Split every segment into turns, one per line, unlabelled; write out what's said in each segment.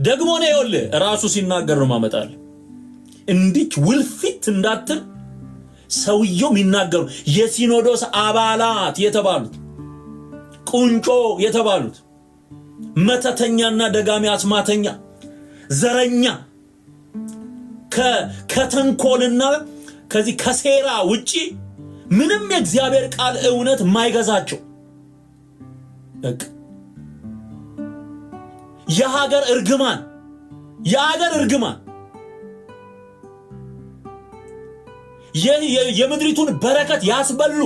ደግሞ ነው ይኸውልህ ራሱ ሲናገር ነው ማመጣል እንዲች ውልፊት እንዳትል ሰውየው የሚናገሩ የሲኖዶስ አባላት የተባሉት ቁንጮ የተባሉት መተተኛና ደጋሚ አስማተኛ ዘረኛ ከተንኮልና ከዚህ ከሴራ ውጪ ምንም የእግዚአብሔር ቃል እውነት ማይገዛቸው የሀገር እርግማን የምድሪቱን በረከት ያስበሉ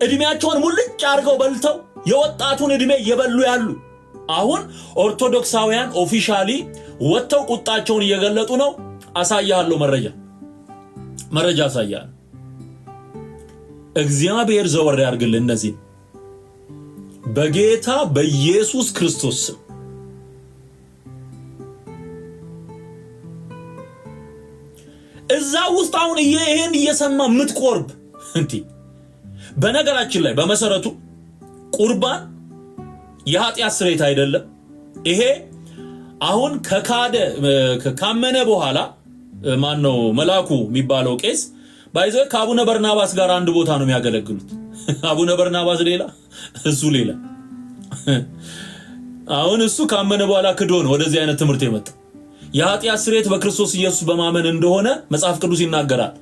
እድሜያቸውን ሙልጭ አርገው በልተው የወጣቱን እድሜ የበሉ ያሉ አሁን ኦርቶዶክሳውያን ኦፊሻሊ ወጥተው ቁጣቸውን እየገለጡ ነው። አሳያለሁ መረጃ አሳያለሁ። እግዚአብሔር ዘወር ያርግልን እነዚህ በጌታ በኢየሱስ ክርስቶስ ስም። እዛ ውስጥ አሁን ይሄን እየሰማ ምትቆርብ እንዴ? በነገራችን ላይ በመሰረቱ ቁርባን የኃጢአት ስርየት አይደለም። ይሄ አሁን ካመነ በኋላ ማነው መልአኩ የሚባለው ቄስ ባይዘው ከአቡነ በርናባስ ጋር አንድ ቦታ ነው የሚያገለግሉት። አቡነ በርናባስ ሌላ እሱ ሌላ። አሁን እሱ ካመነ በኋላ ክዶ ነው ወደዚህ አይነት ትምህርት የመጣው። የኃጢአት ስርየት በክርስቶስ ኢየሱስ በማመን እንደሆነ መጽሐፍ ቅዱስ ይናገራል።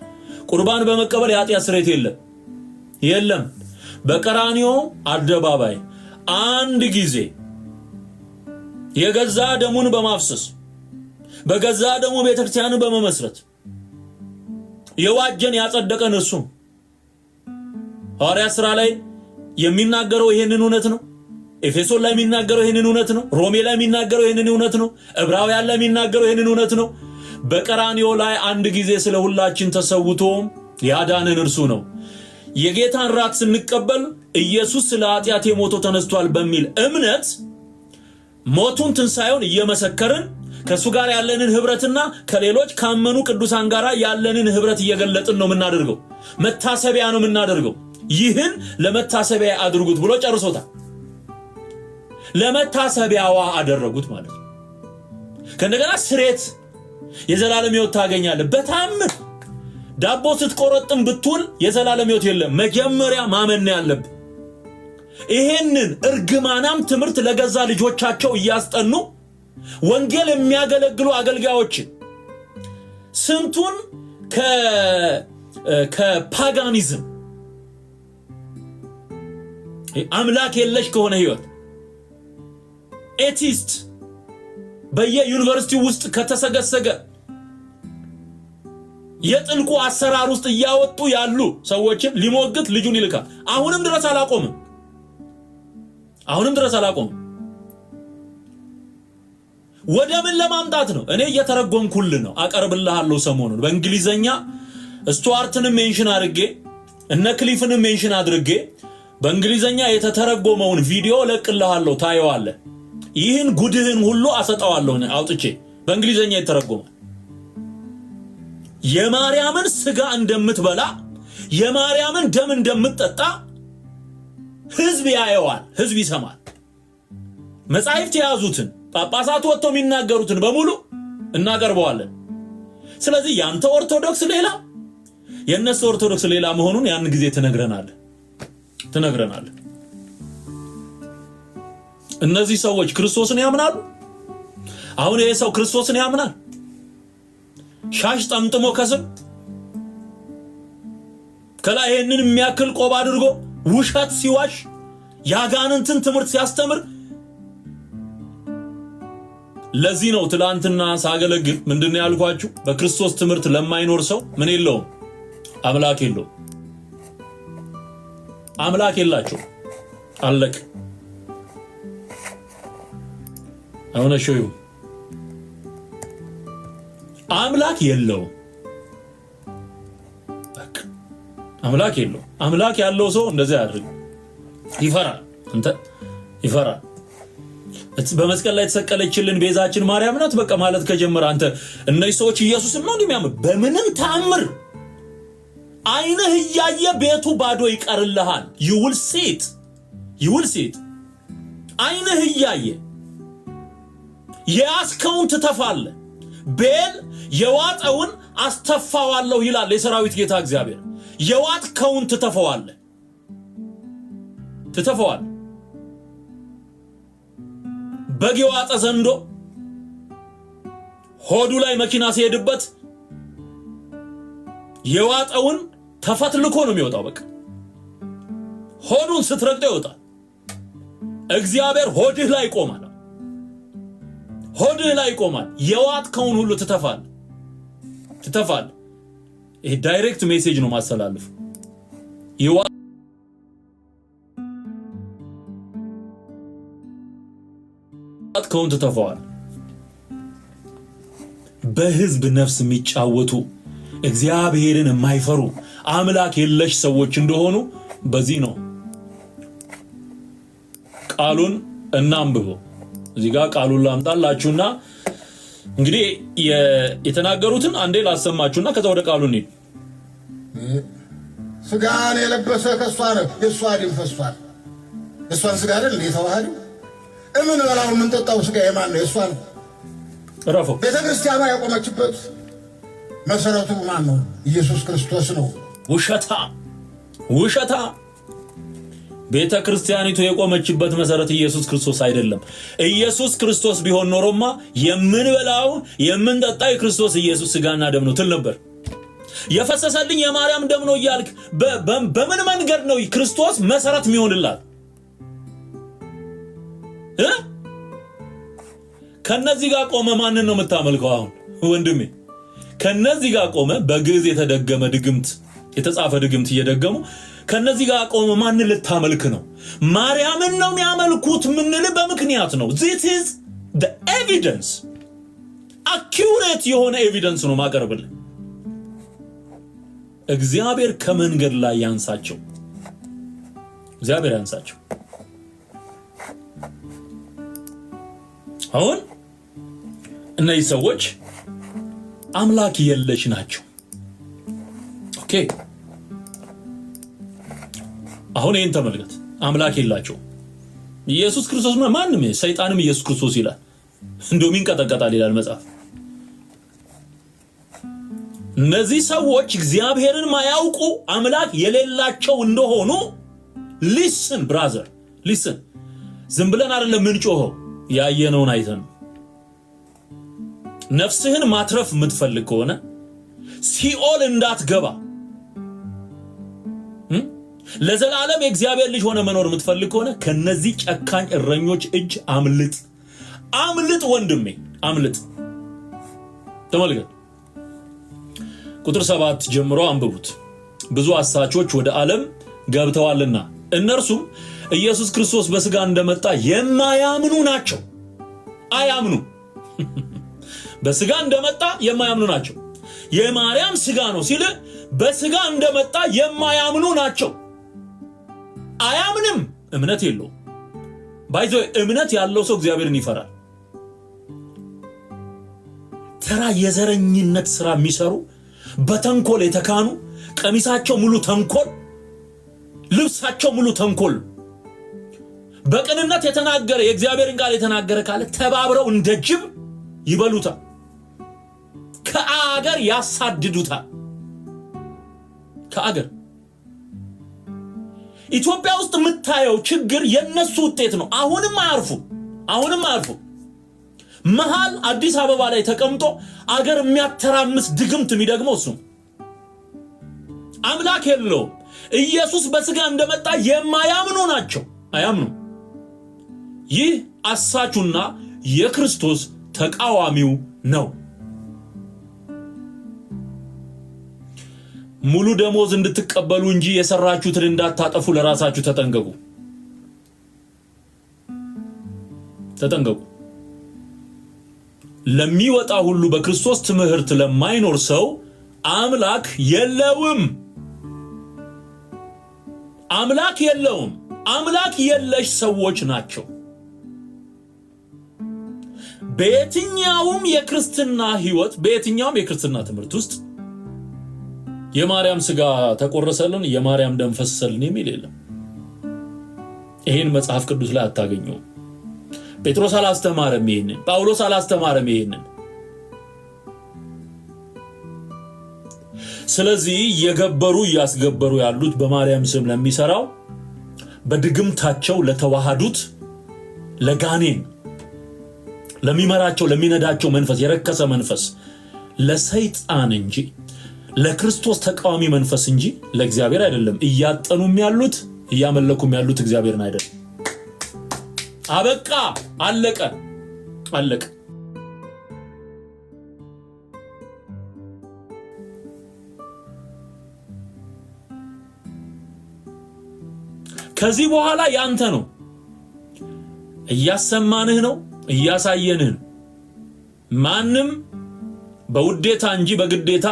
ቁርባን በመቀበል የኃጢአት ስርየት የለም። በቀራንዮ አደባባይ አንድ ጊዜ የገዛ ደሙን በማፍሰስ በገዛ ደሙ ቤተክርስቲያንን በመመስረት የዋጀን ያጸደቀን እርሱ ሐዋርያት ሥራ ላይ የሚናገረው ይሄንን እውነት ነው። ኤፌሶን ላይ የሚናገረው ይሄንን እውነት ነው። ሮሜ ላይ የሚናገረው ይሄንን እውነት ነው። ዕብራውያን ላይ የሚናገረው ይሄንን እውነት ነው። በቀራንዮ ላይ አንድ ጊዜ ስለ ሁላችን ተሰውቶ ያዳነን እርሱ ነው። የጌታን ራት ስንቀበል ኢየሱስ ስለ ኃጢአት የሞቶ ተነስቷል በሚል እምነት ሞቱን ትንሣኤውን እየመሰከርን ከሱ ጋር ያለንን ህብረትና ከሌሎች ካመኑ ቅዱሳን ጋር ያለንን ህብረት እየገለጥን ነው የምናደርገው። መታሰቢያ ነው የምናደርገው። ይህን ለመታሰቢያ አድርጉት ብሎ ጨርሶታል። ለመታሰቢያዋ አደረጉት ማለት ነው። ከነገና ስሬት የዘላለም ሕይወት ታገኛለህ። በታምር ዳቦ ስትቆረጥም ብትውል የዘላለም ሕይወት የለም። መጀመሪያ ማመን ያለብህ ይሄንን እርግማናም ትምህርት ለገዛ ልጆቻቸው እያስጠኑ ወንጌል የሚያገለግሉ አገልጋዮችን ስንቱን ከፓጋኒዝም አምላክ የለሽ ከሆነ ህይወት ኤቲስት በየዩኒቨርሲቲው ውስጥ ከተሰገሰገ የጥልቁ አሰራር ውስጥ እያወጡ ያሉ ሰዎችን ሊሞግት ልጁን ይልካል። አሁንም ድረስ አላቆምም። ወደ ምን ለማምጣት ነው? እኔ እየተረጎምኩል ነው አቀርብልሃለሁ። ሰሞኑን በእንግሊዘኛ ስቱዋርትንም ሜንሽን አድርጌ እነ ክሊፍንም ሜንሽን አድርጌ በእንግሊዘኛ የተተረጎመውን ቪዲዮ ለቅልሃለሁ፣ ታየዋለህ። ይህን ጉድህን ሁሉ አሰጣዋለሁ አውጥቼ በእንግሊዘኛ የተረጎመ የማርያምን ስጋ እንደምትበላ የማርያምን ደም እንደምትጠጣ ህዝብ ያየዋል፣ ህዝብ ይሰማል። መጻሕፍት የያዙትን ጳጳሳት ወጥተው የሚናገሩትን በሙሉ እናቀርበዋለን። ስለዚህ ያንተ ኦርቶዶክስ ሌላ የነሱ ኦርቶዶክስ ሌላ መሆኑን ያን ጊዜ ትነግረናለህ። እነዚህ ሰዎች ክርስቶስን ያምናሉ። አሁን ይሄ ሰው ክርስቶስን ያምናል። ሻሽ ጠምጥሞ ከስም ከላይ ይሄንን የሚያክል ቆብ አድርጎ ውሸት ሲዋሽ ያጋንንትን ትምህርት ሲያስተምር ለዚህ ነው ትላንትና ሳገለግል ምንድነው ያልኳችሁ? በክርስቶስ ትምህርት ለማይኖር ሰው ምን የለውም? አምላክ የለውም። አምላክ የላቸው አለቅ አሁን ሾዩ አምላክ የለውም። አምላክ የለውም። አምላክ ያለው ሰው እንደዚህ ያድርግ። ይፈራል። አንተ ይፈራል። በመስቀል ላይ ተሰቀለችልን ቤዛችን ማርያም ናት በቃ ማለት ከጀመረ አንተ እነዚህ ሰዎች ኢየሱስን ነው እንደሚያምኑ በምንም ተአምር አይነህ እያየ ቤቱ ባዶ ይቀርልሃል። you will see it አይነህ እያየ የያዝከውን ትተፋለህ። ቤል የዋጠውን አስተፋዋለሁ ይላል የሰራዊት ጌታ እግዚአብሔር። የዋጥከውን ትተፋዋለህ። በግ የዋጠ ዘንዶ ሆዱ ላይ መኪና ሲሄድበት የዋጠውን ተፈትልኮ ነው የሚወጣው። በቃ ሆዱን ስትረግጠው ይወጣል። እግዚአብሔር ሆድህ ላይ ይቆማል። የዋጥከውን ሁሉ ትተፋል። ይሄ ዳይሬክት ሜሴጅ ነው ማስተላለፍ። የዋጥከውን ትተፋዋል። በህዝብ ነፍስ የሚጫወቱ እግዚአብሔርን የማይፈሩ አምላክ የለሽ ሰዎች እንደሆኑ በዚህ ነው። ቃሉን እናንብበው። እዚህ ጋር ቃሉን ላምጣላችሁና እንግዲህ የተናገሩትን አንዴ ላሰማችሁና ከዛ ወደ ቃሉ እንሂድ።
ስጋን የለበሰ ከሷ ነው የሷ ደም ፈሷል። የሷን ስጋ አይደል የተዋሃደው? እምን በላው ምን ጠጣው ስጋ የማን ነው? የሷ ነው።
ረፈው
ቤተክርስቲያኗ ያቆመችበት መሰረቱ ማን ነው? ኢየሱስ ክርስቶስ ነው።
ውሸታ ቤተ ክርስቲያኒቱ የቆመችበት መሰረት ኢየሱስ ክርስቶስ አይደለም። ኢየሱስ ክርስቶስ ቢሆን ኖሮማ የምንበላው የምንጠጣው የክርስቶስ ኢየሱስ ስጋና ደም ነው ትል ነበር። የፈሰሰልኝ የማርያም ደም ነው እያልክ በምን መንገድ ነው ክርስቶስ መሰረት የሚሆንላት? ከነዚህ ጋር ቆመ ማንን ነው የምታመልከው? አሁን ወንድሜ ከነዚህ ጋር ቆመ በግዕዝ የተደገመ ድግምት የተጻፈ ድግምት እየደገሙ ከነዚህ ጋር ቆመ ማንን ልታመልክ ነው? ማርያምን ነው የሚያመልኩት ምንል በምክንያት ነው። this is the evidence accurate የሆነ ኤቪደንስ ነው ማቀርብልህ። እግዚአብሔር ከመንገድ ላይ ያንሳቸው። አሁን እነዚህ ሰዎች አምላክ የለሽ ናቸው። ኦኬ አሁን ይሄን ተመልከት። አምላክ የላቸው ኢየሱስ ክርስቶስ ማንም ሰይጣንም ኢየሱስ ክርስቶስ ይላል። እንደውም ይንቀጠቀጣል ይላል መጽሐፍ። እነዚህ ሰዎች እግዚአብሔርን ማያውቁ አምላክ የሌላቸው እንደሆኑ ሊስን ብራዘር ሊስን። ዝም ብለን አይደለም ምንጮኸው፣ ያየነውን አይተን። ነፍስህን ማትረፍ የምትፈልግ ከሆነ ሲኦል እንዳትገባ ለዘላለም የእግዚአብሔር ልጅ ሆነ መኖር የምትፈልግ ከሆነ ከነዚህ ጨካኝ እረኞች እጅ አምልጥ ወንድሜ አምልጥ። ተመልከት ቁጥር 7 ጀምሮ አንብቡት። ብዙ አሳቾች ወደ ዓለም ገብተዋልና እነርሱም ኢየሱስ ክርስቶስ በስጋ እንደመጣ የማያምኑ ናቸው። አያምኑ በስጋ እንደመጣ የማያምኑ ናቸው። የማርያም ስጋ ነው ሲል በስጋ እንደመጣ የማያምኑ ናቸው። አያምንም፣ እምነት የለውም። ባይዞ እምነት ያለው ሰው እግዚአብሔርን ይፈራል። ተራ የዘረኝነት ስራ የሚሰሩ በተንኮል የተካኑ ቀሚሳቸው ሙሉ ተንኮል፣ ልብሳቸው ሙሉ ተንኮል። በቅንነት የተናገረ የእግዚአብሔርን ቃል የተናገረ ካለ ተባብረው እንደ ጅብ ይበሉታል፣ ከአገር ያሳድዱታል። ከአገር ኢትዮጵያ ውስጥ የምታየው ችግር የነሱ ውጤት ነው። አሁንም አያርፉ። መሃል አዲስ አበባ ላይ ተቀምጦ አገር የሚያተራምስ ድግምት የሚደግመው እሱ። አምላክ የለውም። ኢየሱስ በስጋ እንደመጣ የማያምኑ ናቸው። አያምኑ። ይህ አሳቹና የክርስቶስ ተቃዋሚው ነው። ሙሉ ደሞዝ እንድትቀበሉ እንጂ የሰራችሁትን እንዳታጠፉ ለራሳችሁ ተጠንቀቁ። ለሚወጣ ሁሉ በክርስቶስ ትምህርት ለማይኖር ሰው አምላክ የለውም። አምላክ የለሽ ሰዎች ናቸው። በየትኛውም የክርስትና ህይወት፣ በየትኛውም የክርስትና ትምህርት ውስጥ የማርያም ስጋ ተቆረሰልን፣ የማርያም ደም ፈሰሰልን የሚል የለም። ይሄን መጽሐፍ ቅዱስ ላይ አታገኙም። ጴጥሮስ አላስተማረም ይሄንን፣ ጳውሎስ አላስተማረም ይሄንን። ስለዚህ የገበሩ ያስገበሩ ያሉት በማርያም ስም ለሚሰራው በድግምታቸው ለተዋሃዱት ለጋኔን ለሚመራቸው ለሚነዳቸው መንፈስ የረከሰ መንፈስ ለሰይጣን እንጂ ለክርስቶስ ተቃዋሚ መንፈስ እንጂ ለእግዚአብሔር አይደለም። እያጠኑም ያሉት እያመለኩም ያሉት እግዚአብሔርን አይደለም። አበቃ፣ አለቀ፣ አለቀ። ከዚህ በኋላ ያንተ ነው። እያሰማንህ ነው፣ እያሳየንህ ነው። ማንም በውዴታ እንጂ በግዴታ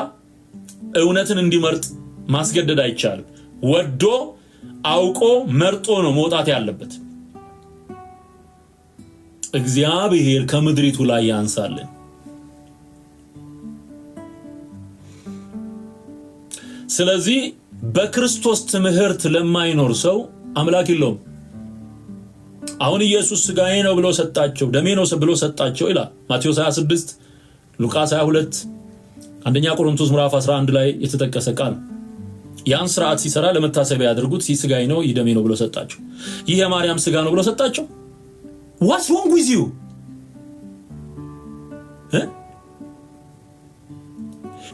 እውነትን እንዲመርጥ ማስገደድ አይቻልም። ወዶ አውቆ መርጦ ነው መውጣት ያለበት። እግዚአብሔር ከምድሪቱ ላይ ያንሳልን። ስለዚህ በክርስቶስ ትምህርት ለማይኖር ሰው አምላክ የለውም። አሁን ኢየሱስ ሥጋዬ ነው ብሎ ሰጣቸው፣ ደሜ ነው ብሎ ሰጣቸው ይላል ማቴዎስ 26፣ ሉቃስ 22፣ አንደኛ ቆሮንቶስ ምዕራፍ 11 ላይ የተጠቀሰ ቃል። ያን ስርዓት ሲሰራ ለመታሰቢያ ያድርጉት፣ ሥጋዬ ነው ይህ ደሜ ነው ብሎ ሰጣቸው። ይህ የማርያም ሥጋ ነው ብሎ ሰጣቸው። What's wrong with you?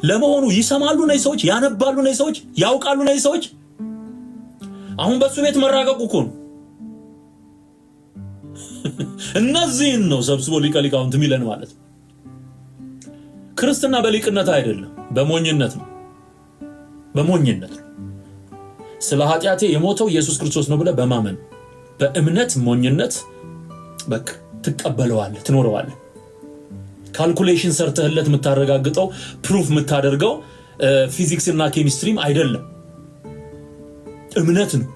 ለመሆኑ ይሰማሉ ነው ሰዎች? ያነባሉ ነው ሰዎች? ያውቃሉ ነው ሰዎች? አሁን በሱ ቤት መራቀቁ እኮ ነው። እነዚህን ነው ሰብስቦ ሊቀ ሊቃውንት የሚለን ማለት ነው። ክርስትና በሊቅነት አይደለም፣ በሞኝነት ነው። በሞኝነት ነው። ስለ ኃጢአቴ የሞተው ኢየሱስ ክርስቶስ ነው ብለህ በማመን በእምነት ሞኝነት በቃ ትቀበለዋለህ፣ ትኖረዋለህ። ካልኩሌሽን ሰርተህለት የምታረጋግጠው ፕሩፍ የምታደርገው ፊዚክስ እና ኬሚስትሪም አይደለም፣ እምነት ነው።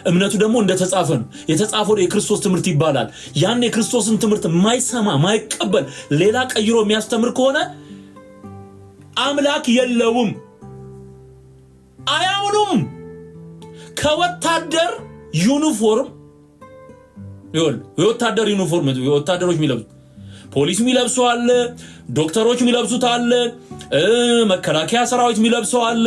እምነቱ ደግሞ እንደተጻፈ ነው። የተጻፈው የክርስቶስ ትምህርት ይባላል። ያን የክርስቶስን ትምህርት ማይሰማ ማይቀበል ሌላ ቀይሮ የሚያስተምር ከሆነ አምላክ የለውም። አያምኑም። ከወታደር ዩኒፎርም የወታደር ዩኒፎርም ወታደሮች የሚለብሱ ፖሊስ የሚለብሱ አለ፣ ዶክተሮች የሚለብሱት አለ፣ መከላከያ ሰራዊት የሚለብሰው አለ፣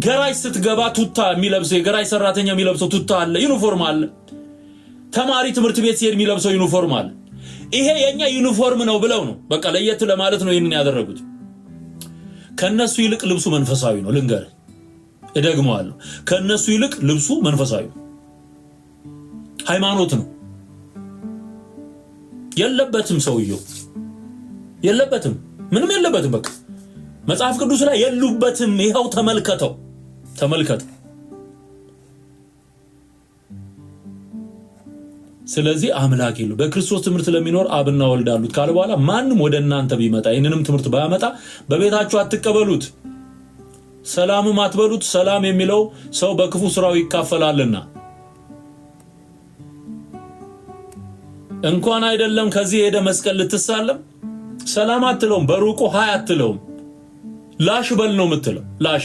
ገራይ ስትገባ ቱታ የሚለብሰው የገራይ ሰራተኛ የሚለብሰው ቱታ አለ፣ ዩኒፎርም አለ። ተማሪ ትምህርት ቤት ሲሄድ የሚለብሰው ዩኒፎርም አለ። ይሄ የኛ ዩኒፎርም ነው ብለው ነው በቃ ለየት ለማለት ነው ይሄንን ያደረጉት። ከነሱ ይልቅ ልብሱ መንፈሳዊ ነው። ልንገርህ፣ እደግመዋለሁ፣ ከነሱ ይልቅ ልብሱ መንፈሳዊ ነው። ሃይማኖት ነው። የለበትም ሰውየው የለበትም፣ ምንም የለበትም። በቃ መጽሐፍ ቅዱስ ላይ የሉበትም። ይሄው ተመልከተው። ስለዚህ አምላክ ይሉ በክርስቶስ ትምህርት ለሚኖር አብና ወልድ አሉት ካለ በኋላ ማንም ወደ እናንተ ቢመጣ ይህንንም ትምህርት ባያመጣ በቤታችሁ አትቀበሉት፣ ሰላምም አትበሉት። ሰላም የሚለው ሰው በክፉ ስራው ይካፈላልና እንኳን አይደለም ከዚህ ሄደ መስቀል ልትሳለም ሰላም አትለውም፣ በሩቁ ሃይ አትለውም። ላሽ በል ነው የምትለው። ላሽ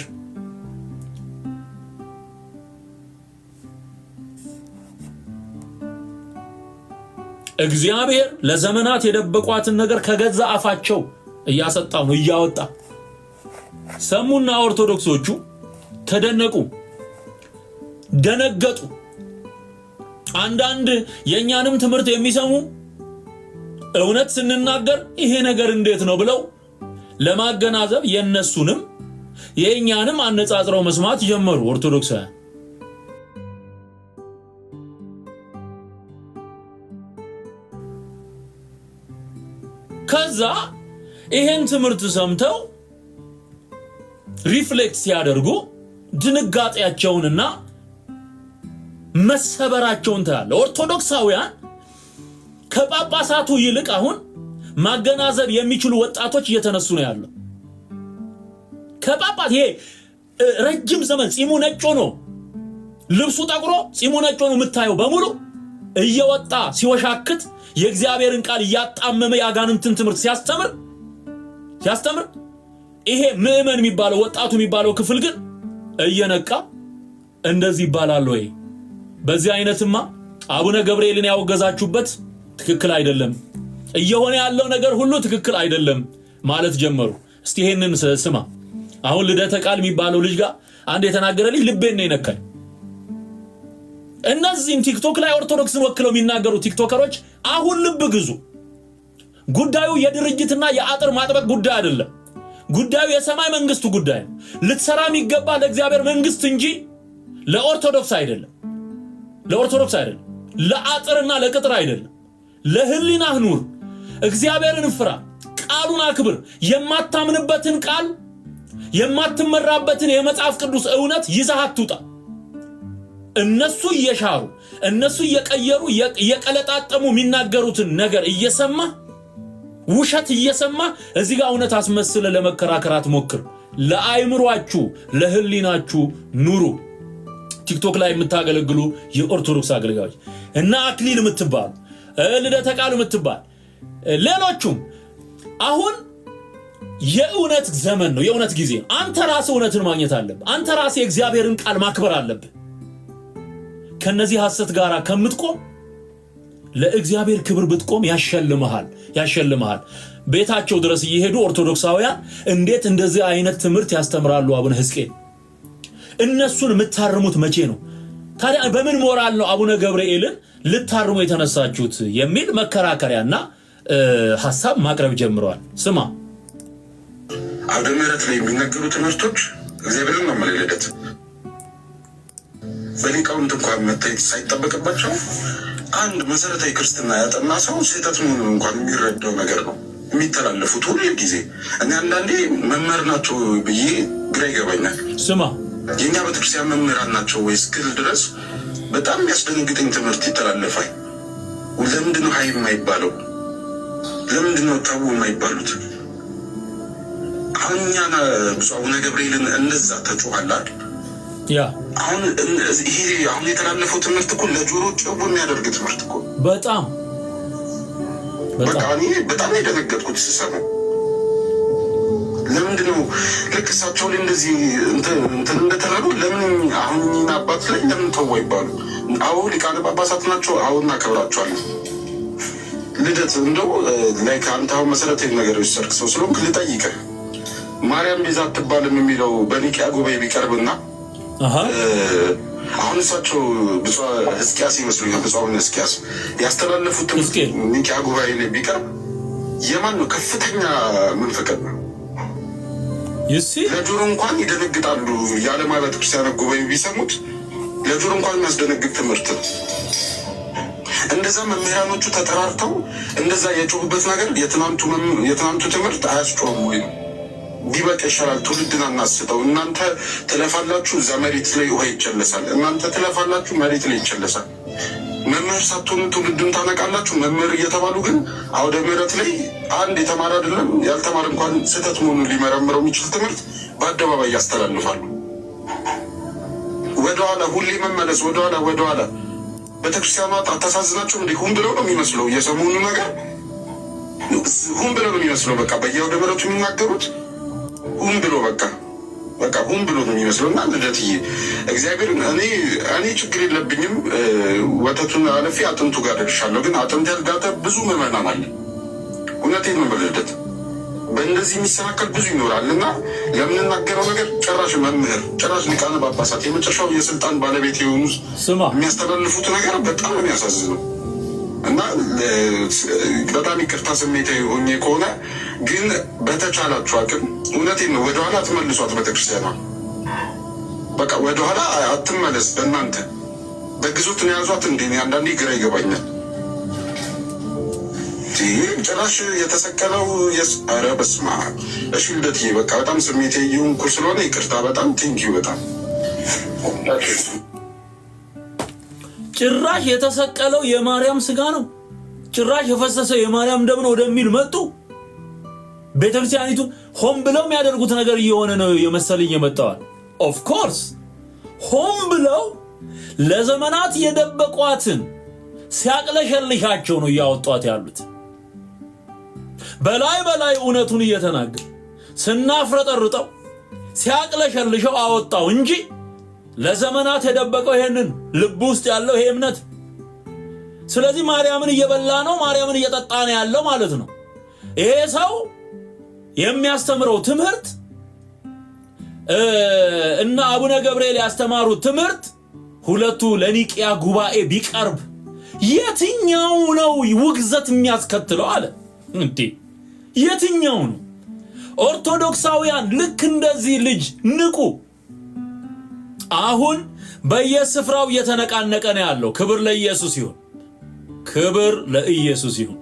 እግዚአብሔር ለዘመናት የደበቋትን ነገር ከገዛ አፋቸው እያሰጣው ነው፣ እያወጣ። ሰሙና ኦርቶዶክሶቹ ተደነቁ፣ ደነገጡ። አንዳንድ የኛንም ትምህርት የሚሰሙ እውነት ስንናገር ይሄ ነገር እንዴት ነው ብለው ለማገናዘብ የነሱንም የኛንም አነጻጽረው መስማት ጀመሩ ኦርቶዶክሳውያን። ከዛ ይሄን ትምህርት ሰምተው ሪፍሌክት ሲያደርጉ ድንጋጤያቸውንና መሰበራቸውን ታያለ። ኦርቶዶክሳውያን ከጳጳሳቱ ይልቅ አሁን ማገናዘብ የሚችሉ ወጣቶች እየተነሱ ነው ያለው። ከጳጳስ ይሄ ረጅም ዘመን ጺሙ ነጭ ነው፣ ልብሱ ጠቁሮ ጺሙ ነጭ ነው የምታየው በሙሉ እየወጣ ሲወሻክት የእግዚአብሔርን ቃል እያጣመመ ያጋንንትን ትምህርት ሲያስተምር ይሄ ምእመን የሚባለው ወጣቱ የሚባለው ክፍል ግን እየነቃ እንደዚህ ይባላል ወይ? በዚህ አይነትማ አቡነ ገብርኤልን ያወገዛችሁበት ትክክል አይደለም፣ እየሆነ ያለው ነገር ሁሉ ትክክል አይደለም ማለት ጀመሩ። እስቲ ይሄንን ስማ። አሁን ልደተ ቃል የሚባለው ልጅ ጋር አንድ የተናገረልኝ ልቤን ነው የነካኝ። እነዚህም ቲክቶክ ላይ ኦርቶዶክስን ወክለው የሚናገሩ ቲክቶከሮች አሁን ልብ ግዙ። ጉዳዩ የድርጅትና የአጥር ማጥበቅ ጉዳይ አይደለም። ጉዳዩ የሰማይ መንግስቱ ጉዳይ ነው። ልትሰራ የሚገባ ለእግዚአብሔር መንግስት እንጂ ለኦርቶዶክስ አይደለም። ለኦርቶዶክስ አይደለም፣ ለአጥርና ለቅጥር አይደለም። ለህሊናህ ኑር፣ እግዚአብሔርን ፍራ፣ ቃሉን አክብር። የማታምንበትን ቃል የማትመራበትን የመጽሐፍ ቅዱስ እውነት ይዘህ አትውጣ። እነሱ እየሻሩ እነሱ እየቀየሩ እየቀለጣጠሙ የሚናገሩትን ነገር እየሰማ ውሸት እየሰማ እዚህ ጋር እውነት አስመስለ ለመከራከራት ሞክር። ለአይምሯችሁ ለህሊናችሁ ኑሩ። ቲክቶክ ላይ የምታገለግሉ የኦርቶዶክስ አገልጋዮች እና አክሊል የምትባሉ ልደተ ቃል የምትባል ሌሎቹም አሁን የእውነት ዘመን ነው፣ የእውነት ጊዜ ነው። አንተ ራስህ እውነትን ማግኘት አለብህ። አንተ ራስህ የእግዚአብሔርን ቃል ማክበር አለብህ። ከነዚህ ሐሰት ጋር ከምትቆም ለእግዚአብሔር ክብር ብትቆም ያሸልምሃል። ቤታቸው ድረስ እየሄዱ ኦርቶዶክሳውያን እንዴት እንደዚህ አይነት ትምህርት ያስተምራሉ አቡነ ሕዝቅኤል? እነሱን የምታርሙት መቼ ነው ታዲያ? በምን ሞራል ነው አቡነ ገብርኤልን ልታርሙ የተነሳችሁት? የሚል መከራከሪያና ሐሳብ ማቅረብ ጀምረዋል። ስማ፣
አውደ ምሕረት ላይ የሚነገሩ ትምህርቶች እግዚአብሔርን ነው መለለደት በሊቃውንት እንኳን መታየት ሳይጠበቅባቸው አንድ መሰረታዊ ክርስትና ያጠና ሰው ስህተት መሆኑን እንኳን የሚረዳው ነገር ነው የሚተላለፉት ሁሉ ጊዜ። እኔ አንዳንዴ መምህር ናቸው ብዬ ግራ ይገባኛል።
ስማ፣
የእኛ ቤተክርስቲያን መምህራን ናቸው ወይ እስክል ድረስ በጣም የሚያስደነግጠኝ ትምህርት ይተላለፋል። ለምንድነው ሀይ የማይባለው? ለምንድነው ታቡ የማይባሉት? አሁን እኛ ብፁዕ አቡነ ገብርኤልን እንደዛ ተጮኋላል። አሁን ይሄ አሁን የተላለፈው ትምህርት እኮ ለጆሮ ጭው የሚያደርግ ትምህርት እኮ
በጣም
በቃ እኔ በጣም የደነገጥኩት ስሰማ። ለምንድነው ልክ እሳቸው ላይ እንደዚህ እንትን እንደተላሉ ለምን አሁን እኚህን አባት ላይ ለምን ተው አይባሉ? አዎ ሊቃነ ጳጳሳት ናቸው። አዎ እናከብራቸዋለን። ልደት እንደው ላይ ከአንተ አሁን መሰረታዊ ነገር ሰርክ ሰው ስለሆንክ ልጠይቅህ፣ ማርያም ቤዛ አትባልም የሚለው በኒቅያ ጉባኤ ቢቀርብና አሁን እሳቸው ብፁዕ ሕዝቅያስ ይመስሉኛል፣ ብፁዕ አቡነ ሕዝቅያስ ያስተላለፉት ኒቅያ ጉባኤ ላይ ቢቀርብ የማን ነው ከፍተኛ መንፈቀድ ነው? ለጆሮ እንኳን ይደነግጣሉ። የዓለም አብያተ ክርስቲያናት ጉባኤ ቢሰሙት ለጆሮ እንኳን የሚያስደነግጥ ትምህርት ነው። እንደዛ መምህራኖቹ ተጠራርተው እንደዛ የጮሁበት ነገር የትናንቱ ትምህርት አያስጮህም ወይ ነው? ቢበቃ ይሻላል። ትውልድን አናስተው። እናንተ ትለፋላችሁ፣ እዛ መሬት ላይ ውሃ ይቸለሳል። እናንተ ትለፋላችሁ፣ መሬት ላይ ይቸለሳል። መምህር ሳትሆኑ ትውልድን ታነቃላችሁ። መምህር እየተባሉ ግን አውደ ምሕረት ላይ አንድ የተማረ አይደለም ያልተማረ እንኳን ስህተት መሆኑን ሊመረምረው የሚችል ትምህርት በአደባባይ ያስተላልፋሉ። ወደኋላ ሁሌ መመለስ፣ ወደኋላ ቤተክርስቲያኗ አታሳዝናቸው እንዴ? ሁን ብለው ነው የሚመስለው። የሰሞኑ ነገር ሁን ብለው ነው የሚመስለው። በቃ በየአውደ ምሕረቱ የሚናገሩት ሁን ብሎ በቃ ሁን ብሎ ነው የሚመስለው። እና ልደትዬ እግዚአብሔርን እኔ ችግር የለብኝም። ወተቱን አለፌ አጥንቱ ጋር ደርሻለሁ። ግን አጥንት ያልጋተ ብዙ ምዕመናን አለ። እውነቴን ነው በልደት በእንደዚህ የሚሰናከል ብዙ ይኖራል። እና የምንናገረው ነገር ጭራሽ መምህር ጭራሽ ሊቃነ ጳጳሳት የመጨረሻው የስልጣን ባለቤት የሆኑ የሚያስተላልፉት ነገር በጣም ነው የሚያሳዝነው። እና በጣም ይቅርታ ስሜታዊ ሆኜ ከሆነ ግን በተቻላችሁ አቅም እውነቴን ነው ወደኋላ አትመልሷት ቤተክርስቲያኗ። በቃ ወደኋላ አትመለስ። በእናንተ በግዞት ነው ያዟት እንዴ? አንዳንዴ ግራ ይገባኛል። ጭራሽ የተሰቀለው ኧረ በስመ አብ። እሺ ልደትዬ በቃ በጣም ስሜታዊ እየሆንኩ ስለሆነ ይቅርታ። በጣም ቴንኪው። በጣም
ጭራሽ የተሰቀለው የማርያም ስጋ ነው፣ ጭራሽ የፈሰሰው የማርያም ደም ነው ወደሚል መጡ። ቤተክርስቲያኒቱ ሆን ብለው የሚያደርጉት ነገር እየሆነ ነው የመሰለኝ የመጣዋል። ኦፍ ኮርስ ሆን ብለው ለዘመናት የደበቋትን ሲያቅለሸልሻቸው ነው እያወጧት ያሉት። በላይ እውነቱን እየተናገረ ስናፍረጠርጠው ሲያቅለሸልሸው አወጣው እንጂ ለዘመናት የደበቀው ይሄንን ልብ ውስጥ ያለው ይሄ እምነት ስለዚህ ማርያምን እየበላ ነው፣ ማርያምን እየጠጣ ነው ያለው ማለት ነው። ይሄ ሰው የሚያስተምረው ትምህርት እና አቡነ ገብርኤል ያስተማሩት ትምህርት ሁለቱ ለኒቂያ ጉባኤ ቢቀርብ የትኛው ነው ውግዘት የሚያስከትለው አለ እንዴ? የትኛው ነው? ኦርቶዶክሳውያን ልክ እንደዚህ ልጅ ንቁ። አሁን በየስፍራው እየተነቃነቀ ነው ያለው። ክብር ለኢየሱስ ይሁን፣ ክብር ለኢየሱስ ይሁን።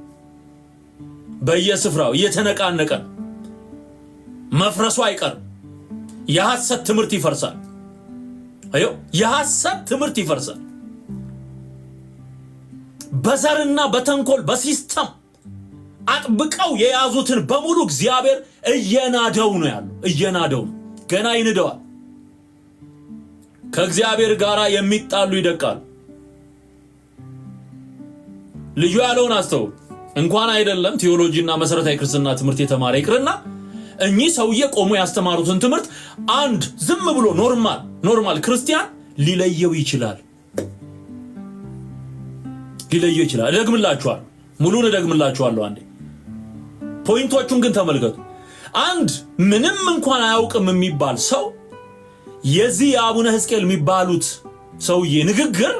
በየስፍራው እየተነቃነቀ ነው። መፍረሱ አይቀርም። የሐሰት ትምህርት ይፈርሳል። አዮ የሐሰት ትምህርት ይፈርሳል። በዘርና በተንኮል በሲስተም አጥብቀው የያዙትን በሙሉ እግዚአብሔር እየናደው ነው ያለው። እየናደው ነው፣ ገና ይንደዋል። ከእግዚአብሔር ጋር የሚጣሉ ይደቃሉ። ልጁ ያለውን አስተውል። እንኳን አይደለም ቴዎሎጂና መሰረታዊ ክርስትና ትምህርት የተማረ ይቅርና እኚህ ሰውዬ ቆሞ ያስተማሩትን ትምህርት አንድ ዝም ብሎ ኖርማል ክርስቲያን ሊለየው ይችላል። እደግምላችኋለሁ፣ ሙሉን እደግምላችኋለሁ አንዴ። ፖይንቶቹን ግን ተመልከቱ። አንድ ምንም እንኳን አያውቅም የሚባል ሰው የዚህ የአቡነ ሕዝቅኤል የሚባሉት ሰውዬ ንግግር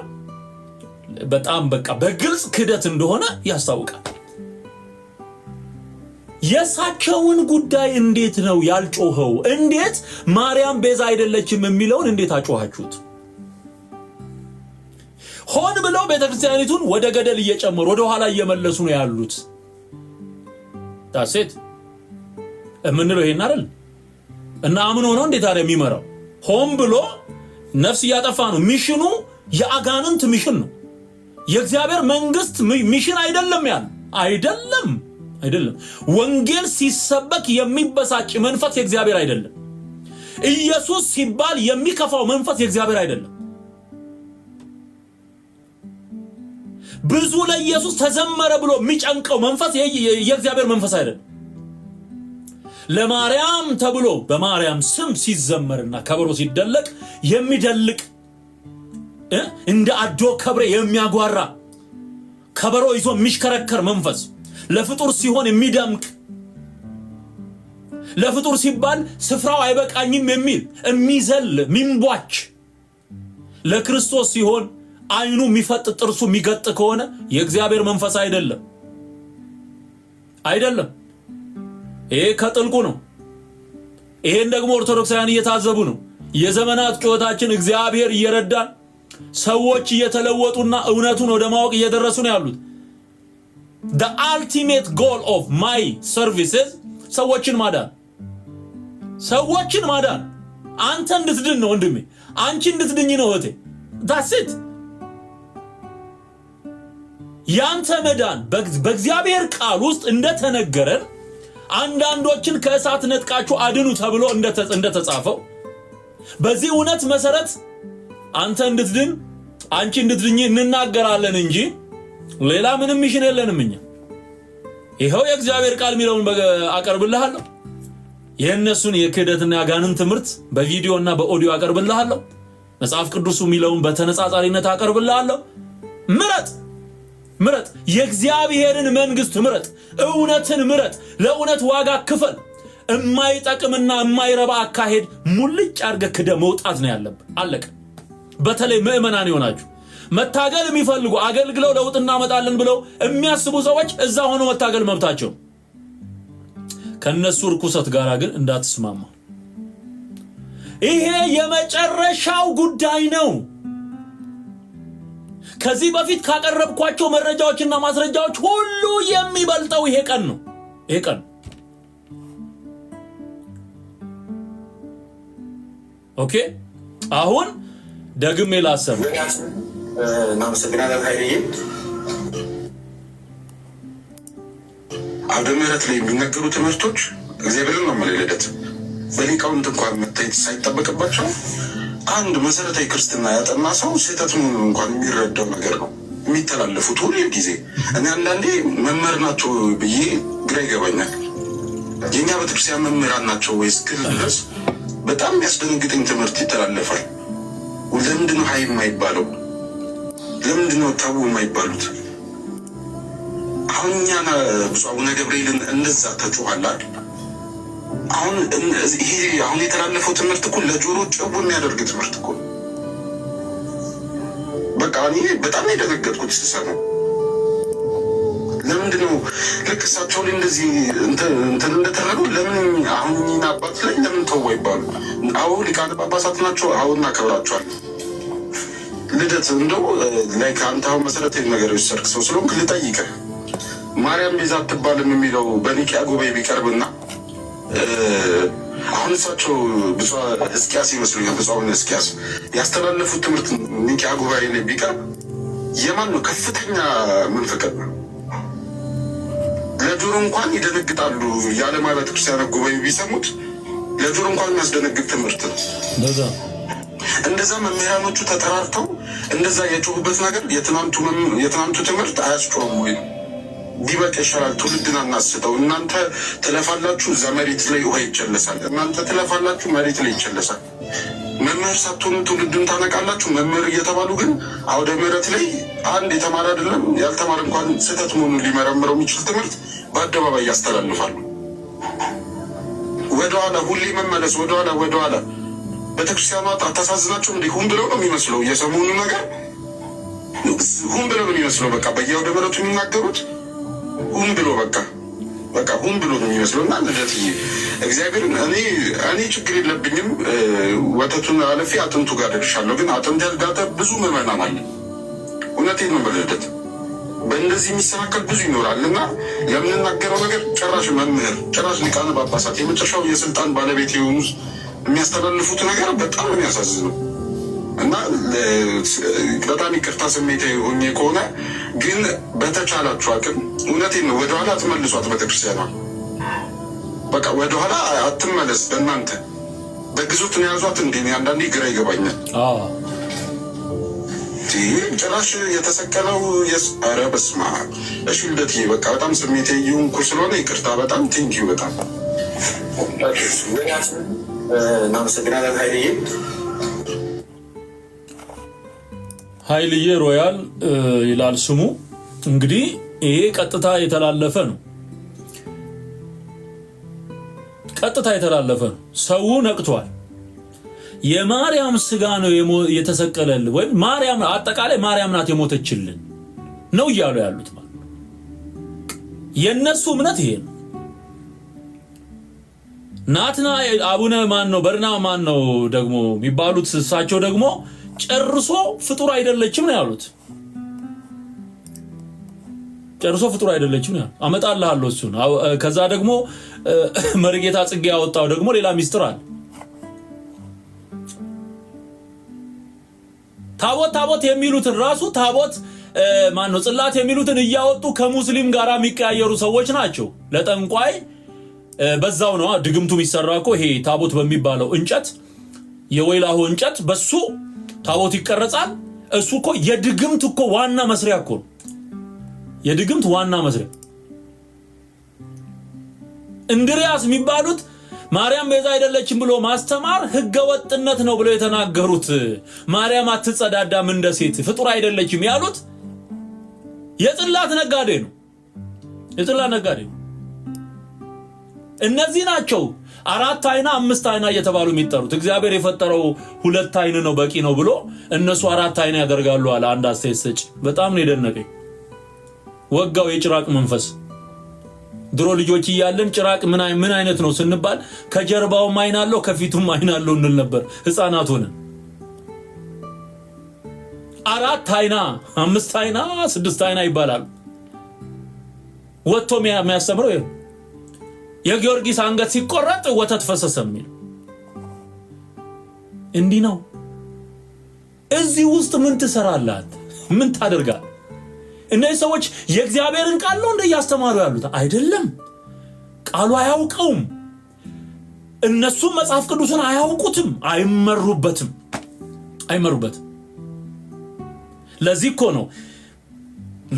በጣም በቃ በግልጽ ክደት እንደሆነ ያስታውቃል። የሳቸውን ጉዳይ እንዴት ነው ያልጮኸው? እንዴት ማርያም ቤዛ አይደለችም የሚለውን እንዴት አጮኻችሁት? ሆን ብለው ቤተክርስቲያኒቱን ወደ ገደል እየጨመሩ ወደ ኋላ እየመለሱ ነው ያሉት። ታሴት እምንለው ይሄን አይደል? እና አምኖ ነው እንዴት አለ የሚመራው? ሆን ብሎ ነፍስ እያጠፋ ነው። ሚሽኑ የአጋንንት ሚሽን ነው። የእግዚአብሔር መንግስት ሚሽን አይደለም። ያን አይደለም። ወንጌል ሲሰበክ የሚበሳጭ መንፈስ የእግዚአብሔር አይደለም። ኢየሱስ ሲባል የሚከፋው መንፈስ የእግዚአብሔር አይደለም። ብዙ ለኢየሱስ ተዘመረ ብሎ የሚጨንቀው መንፈስ የእግዚአብሔር መንፈስ አይደለም። ለማርያም ተብሎ በማርያም ስም ሲዘመርና ከበሮ ሲደለቅ የሚደልቅ እንደ አዶ ከብሬ የሚያጓራ ከበሮ ይዞ የሚሽከረከር መንፈስ፣ ለፍጡር ሲሆን የሚደምቅ፣ ለፍጡር ሲባል ስፍራው አይበቃኝም የሚል የሚዘል ሚንቧች፣ ለክርስቶስ ሲሆን አይኑ የሚፈጥ ጥርሱ የሚገጥ ከሆነ የእግዚአብሔር መንፈስ አይደለም። ይሄ ከጥልቁ ነው። ይሄን ደግሞ ኦርቶዶክሳውያን እየታዘቡ ነው። የዘመናት ጩኸታችን እግዚአብሔር እየረዳን ሰዎች እየተለወጡና እውነቱን ወደ ማወቅ እየደረሱ ነው ያሉት። the ultimate goal of my services ሰዎችን ማዳን አንተ እንድትድን ነው ወንድሜ፣ አንቺ እንድትድኝ ነው እህቴ። that's it። ያንተ መዳን በእግዚአብሔር ቃል ውስጥ እንደተነገረን አንዳንዶችን ከእሳት ነጥቃችሁ አድኑ ተብሎ እንደተጻፈው በዚህ እውነት መሰረት አንተ እንድትድን አንቺ እንድትድኝ እንናገራለን እንጂ ሌላ ምንም ሚሽን የለንም እኛ። ይሄው የእግዚአብሔር ቃል ሚለውን አቀርብልሃለሁ። የእነሱን የክህደትና ያጋንን ትምህርት በቪዲዮና በኦዲዮ አቀርብልሃለሁ። መጽሐፍ ቅዱሱ ሚለውን በተነጻጻሪነት አቀርብልሃለሁ። ምረጥ፣ የእግዚአብሔርን መንግስት ምረጥ፣ እውነትን ምረጥ፣ ለእውነት ዋጋ ክፈል። የማይጠቅምና የማይረባ አካሄድ ሙልጭ አድርገህ ክደህ መውጣት ነው ያለብህ። አለቀ። በተለይ ምእመናን ይሆናችሁ መታገል የሚፈልጉ አገልግለው ለውጥ እናመጣለን ብለው የሚያስቡ ሰዎች እዛ ሆኖ መታገል መብታቸው። ከነሱ ርኩሰት ጋር ግን እንዳትስማማ። ይሄ የመጨረሻው ጉዳይ ነው። ከዚህ በፊት ካቀረብኳቸው መረጃዎችና ማስረጃዎች ሁሉ የሚበልጠው ይሄ ቀን ነው። ኦኬ፣ አሁን ደግሜ ላሰብ።
እናመሰግናለን ኃይልዬ። አውደ ምሕረት ላይ የሚነገሩ ትምህርቶች እግዚአብሔርን ነው መለለደት በሊቃውንት እንኳን መታየት ሳይጠበቅባቸው አንድ መሰረታዊ ክርስትና ያጠና ሰው ስህተት መሆኑን እንኳን የሚረዳው ነገር ነው የሚተላለፉት ሁሉ ጊዜ። እኔ አንዳንዴ መምህር ናቸው ብዬ ግራ ይገባኛል። የእኛ ቤተክርስቲያን መምህራን ናቸው ወይስ ክል ድረስ በጣም የሚያስደነግጠኝ ትምህርት ይተላለፋል። ለምንድነው ሀይ የማይባለው? ለምንድነው ታቡ የማይባሉት? አሁን እኛና ብፁዕ አቡነ ገብርኤልን እንደዛ ተጮኋላል። አሁን ይሄ አሁን የተላለፈው ትምህርት እኮ ለጆሮ ጭው የሚያደርግ ትምህርት እኮ በቃ እኔ በጣም የደነገጥኩት ስሰማው። ለምንድን ነው ልክ እሳቸው ላይ እንደዚህ እንትን እንደተረዱ ለምን አሁን እኚህን አባት ላይ ለምን ተው አይባሉ? አዎ ሊቃነ ጳጳሳት ናቸው። አዎ እናከብራቸዋለን። ልደት እንደው ላይ ከአንተ አሁን መሰረታዊ ነገር የወሰድክ ሰው ስለሆንክ ልጠይቅህ፣ ማርያም ቤዛ አትባልም የሚለው በኒቅያ ጉባኤ ቢቀርብና አሁን እሳቸው ብፁዕ ሕዝቅያስ ይመስሉኛል፣ ብፁዕ አቡነ ሕዝቅያስ ያስተላለፉት ትምህርት ኒቅያ ጉባኤ ላይ ቢቀርብ የማን ነው ከፍተኛ መንፈቀድ ነው? ለጆሮ እንኳን ይደነግጣሉ። የዓለም አብያተ ክርስቲያናት ጉባኤ ቢሰሙት ለጆሮ እንኳን የሚያስደነግጥ ትምህርት ነው። እንደዛ መምህራኖቹ ተጠራርተው እንደዛ የጮሁበት ነገር የትናንቱ ትምህርት አያስጮህም ወይ? ቢበቃ ይሻላል። ትውልድን አናስተው። እናንተ ትለፋላችሁ፣ እዛ መሬት ላይ ውሃ ይቸለሳል። እናንተ ትለፋላችሁ፣ መሬት ላይ ይቸለሳል። መምህር ሳትሆኑ ትውልድን ታነቃላችሁ። መምህር እየተባሉ ግን አውደ ምሕረት ላይ አንድ የተማረ አይደለም ያልተማረ እንኳን ስህተት መሆኑን ሊመረምረው የሚችል ትምህርት በአደባባይ ያስተላልፋሉ። ወደኋላ ሁሌ መመለስ፣ ወደኋላ ቤተክርስቲያኗ አታሳዝናቸው እንዴ? ሁን ብለው ነው የሚመስለው። የሰሞኑ ነገር ሁን ብለው ነው የሚመስለው። በቃ በየአውደ ምሕረቱ የሚናገሩት ሁን ብሎ በቃ ሁን ብሎ ነው የሚመስለው። እና ልደትዬ እግዚአብሔርን እኔ ችግር የለብኝም። ወተቱን አለፌ አጥንቱ ጋር ደርሻለሁ። ግን አጥንት ያልጋጠ ብዙ ምዕመናን አለ። እውነቴን ነው ልደት። በእንደዚህ የሚሰናከል ብዙ ይኖራል። እና የምንናገረው ነገር ጭራሽ መምህር ጭራሽ ሊቃነ ጳጳሳት የመጨረሻው የስልጣን ባለቤት የሆኑ የሚያስተላልፉት ነገር በጣም ነው የሚያሳዝነው። እና በጣም ይቅርታ ስሜት ሆኜ ከሆነ ግን በተቻላችሁ አቅም እውነቴን ነው ወደኋላ አትመልሷት ቤተክርስቲያኗ። በቃ ወደኋላ አትመለስ። በእናንተ በግዞት ነው ያዟት። እንዴ አንዳንዴ ግራ ይገባኛል። ጭራሽ የተሰቀለው ኧረ በስመ አብ። እሺ ልደትዬ በቃ በጣም ስሜት እየሆንኩ ስለሆነ ይቅርታ። በጣም ቴንኪው። በጣም እናመሰግናለን ኃይልዬ።
ኃይልዬ ሮያል ይላል ስሙ። እንግዲህ ይሄ ቀጥታ የተላለፈ ነው። ሰው ነቅቷል። የማርያም ስጋ ነው የተሰቀለል ወይም ማርያም አጠቃላይ ማርያም ናት የሞተችልን ነው እያሉ ያሉት ማለት የነሱ እምነት ይሄ ነው። ናትና አቡነ ማን ነው በርና ማን ነው ደግሞ የሚባሉት እሳቸው ደግሞ ጨርሶ ፍጡር አይደለችም ነው ያሉት። ጨርሶ ፍጡር አይደለችም ነው አመጣልሃለሁ እሱን። ከዛ ደግሞ መርጌታ ጽጌ ያወጣው ደግሞ ሌላ ሚስጥር አለ። ታቦት የሚሉትን ራሱ ታቦት ማን ነው ጽላት የሚሉትን እያወጡ ከሙስሊም ጋራ የሚቀያየሩ ሰዎች ናቸው። ለጠንቋይ በዛው ነው ድግምቱ የሚሰራ እኮ ይሄ ታቦት በሚባለው እንጨት የወይላሆ እንጨት በሱ ታቦት ይቀረጻል። እሱ እኮ የድግምት እኮ ዋና መስሪያ እኮ ነው። የድግምት ዋና መስሪያ እንድሪያስ የሚባሉት ማርያም ቤዛ አይደለችም ብሎ ማስተማር ህገ ወጥነት ነው ብለው የተናገሩት ማርያም አትጸዳዳም እንደ ሴት ፍጡር አይደለችም ያሉት የጽላት ነጋዴ ነው። እነዚህ ናቸው 4 አይና 5 አይና እየተባሉ የሚጠሩት። እግዚአብሔር የፈጠረው 2 አይን ነው በቂ ነው ብሎ እነሱ 4 አይና ያደርጋሉ አለ አንድ አስተያየት ሰጪ። በጣም ነው የደነቀኝ። ወጋው የጭራቅ መንፈስ። ድሮ ልጆች እያለን ጭራቅ ምን አይነት ነው ስንባል ከጀርባውም አይን አለው ከፊቱም አይን አለው እንል ነበር ህፃናት ሆነን። 4 አይና 5 አይና 6 አይና ይባላል። ወጥቶ የሚያስተምረው ይሄ የጊዮርጊስ አንገት ሲቆረጥ ወተት ፈሰሰ የሚል እንዲህ ነው። እዚህ ውስጥ ምን ትሰራላት? ምን ታደርጋለህ? እነዚህ ሰዎች የእግዚአብሔርን ቃል ነው እንደ ያስተማሩ ያሉት አይደለም። ቃሉ አያውቀውም። እነሱም መጽሐፍ ቅዱስን አያውቁትም፣ አይመሩበትም። ለዚህ እኮ ነው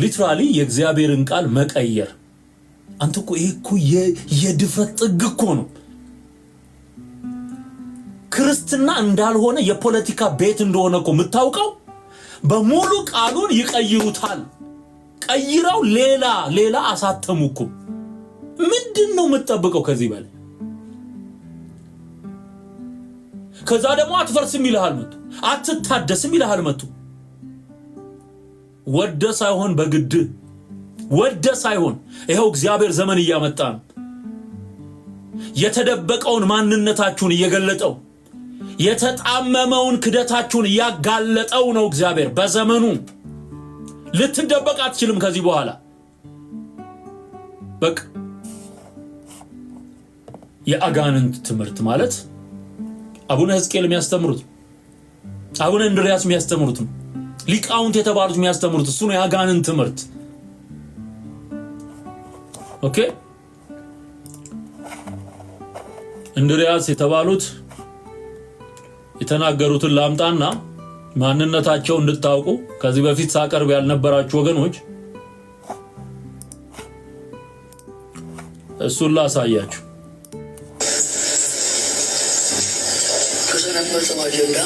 ሊትራሊ የእግዚአብሔርን ቃል መቀየር። አንተ እኮ ይሄ እኮ የድፍረት ጥግ እኮ ነው። ክርስትና እንዳልሆነ የፖለቲካ ቤት እንደሆነ እኮ የምታውቀው በሙሉ ቃሉን ይቀይሩታል። ቀይረው ሌላ አሳተሙኩ። ምንድነው የምትጠብቀው ከዚህ በላይ? ከዛ ደግሞ አትፈርስም ይልሃል መጡ፣ አትታደስም ይልሃል መጡ። ወደ ሳይሆን በግድ ወደ ሳይሆን ይሄው እግዚአብሔር ዘመን እያመጣ ነው። የተደበቀውን ማንነታችሁን እየገለጠው የተጣመመውን ክደታችሁን እያጋለጠው ነው እግዚአብሔር በዘመኑ። ልትደበቅ አትችልም ከዚህ በኋላ። በቃ የአጋንንት ትምህርት ማለት አቡነ ሕዝቅኤል የሚያስተምሩት፣ አቡነ እንድርያስ የሚያስተምሩት፣ ሊቃውንት የተባሉት የሚያስተምሩት እሱ ነው የአጋንንት ትምህርት። ኦኬ እንድርያስ የተባሉት የተናገሩትን ላምጣና ማንነታቸው እንድታውቁ ከዚህ በፊት ሳቀርብ ያልነበራችሁ ወገኖች እሱን ላሳያችሁ።
ከሰነበተው አጀንዳ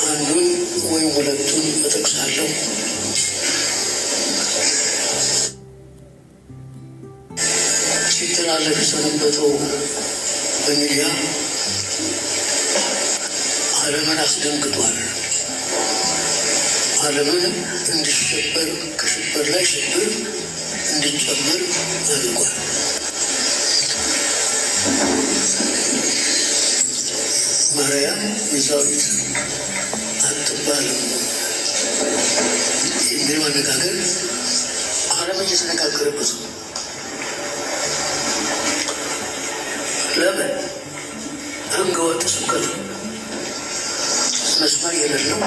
አንዱን ወይም ሁለቱን እጠቅሳለሁ። ሲተላለፍ የሰነበተው በሚዲያ ዓለምን አስደንግጧል። ዓለምን እንዲሸበር ከሽበር ላይ ሽብር እንዲጨመር አድርጓል። ማርያም ቤዛዊት አትባልም የሚለው አነጋገር ዓለም እየተነጋገረበት ነው። ለምን? ህገወጥ ስብከት መስመር የሌለው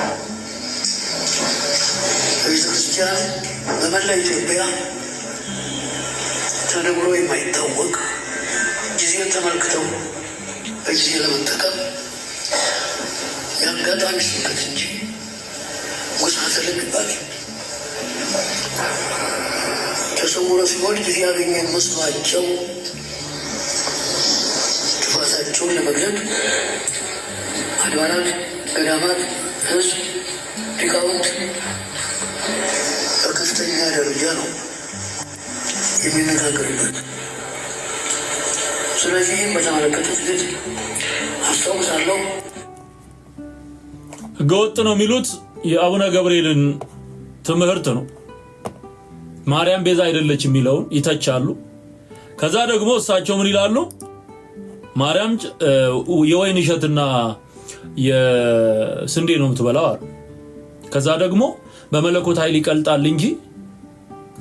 በቤተክርስቲያን በመላ ኢትዮጵያ ተነግሮ የማይታወቅ ጊዜን ተመልክተው በጊዜ ለመጠቀም የአጋጣሚ ስብከት እንጂ ጉሳት ለሚባል ተሰውሮ ሲሆን ጊዜ ያገኘን መስሏቸው ጥፋታቸውን ለመግለጥ አድባራት፣ ገዳማት፣ ህዝብ፣ ሊቃውንት በከፍተኛ ደረጃ ነው የሚነጋገርበት። ስለዚህም በተመለከተ ዝግጅ አስታውሳለሁ።
ህገወጥ ነው የሚሉት የአቡነ ገብርኤልን ትምህርት ነው። ማርያም ቤዛ አይደለች የሚለውን ይተቻሉ። ከዛ ደግሞ እሳቸው ምን ይላሉ? ማርያም የወይን እሸትና የስንዴ ነው የምትበላው አሉ። ከዛ ደግሞ በመለኮት ኃይል ይቀልጣል እንጂ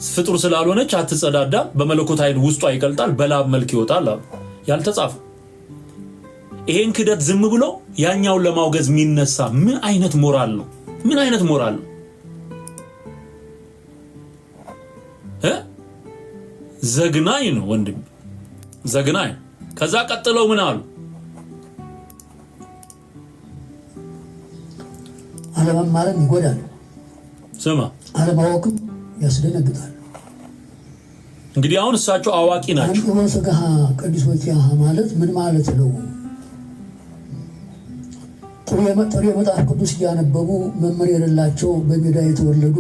ፍጡር ስላልሆነች አትጸዳዳም፣ በመለኮት ኃይል ውስጧ ይቀልጣል፣ በላብ መልክ ይወጣል አሉ። ያልተጻፈ ይሄን ክደት ዝም ብሎ ያኛውን ለማውገዝ የሚነሳ ምን አይነት ሞራል ነው? ምን አይነት ሞራል ነው? ዘግናኝ ነው ወንድም፣ ዘግናኝ። ከዛ ቀጥለው ምን አሉ?
አለመማርን ይጎዳል፣
ስማ
አለማወቅም ያስደነግጣል።
እንግዲህ አሁን እሳቸው አዋቂ ናቸው።
ወስጋሃ ቅዱሶችሃ ማለት ምን ማለት ነው? ጥሬ መጽሐፍ ቅዱስ እያነበቡ መመር የሌላቸው በሜዳ የተወለዱ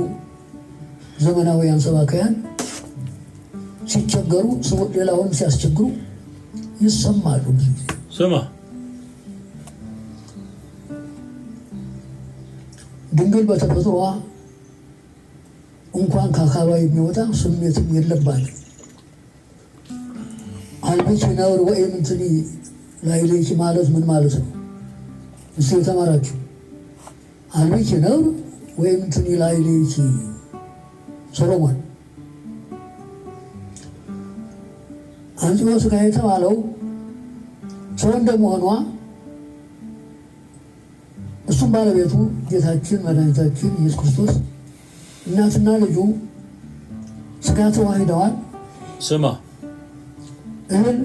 ዘመናዊያን ሰባካያን ሲቸገሩ ሌላውን ሲያስቸግሩ ይሰማሉ።
ስማ
ድንግል በተፈጥሮዋ እንኳን ከአካባቢ የሚወጣ ስሜትም የለባትም። አልብኪ ነውር ወይም እንትኒ ላዕሌኪ ማለት ምን ማለት ነው? እስቲ የተማራችሁ አልብኪ ነውር ወይም እንትኒ ላዕሌኪ ሰሎሞን አንጽሖ ሥጋ የተባለው ሰው እንደመሆኗ እሱም ባለቤቱ ጌታችን መድኃኒታችን ኢየሱስ ክርስቶስ እናትና ልጁ ሥጋ ተዋህደዋል።
ስማ
እህል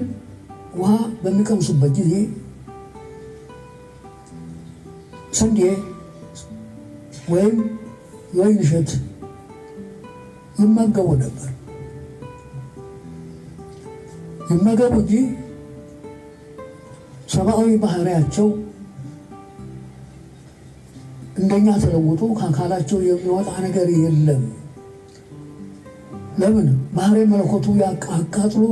ውሃ በሚቀምሱበት ጊዜ ስንዴ ወይም የወይን እሸት ይመገቡ ነበር። ይመገቡ እንጂ ሰብአዊ ባህሪያቸው እንደኛ ተለውጦ ከአካላቸው የሚወጣ ነገር የለም። ለምን? ባህሪ መለኮቱ አቃጥሎ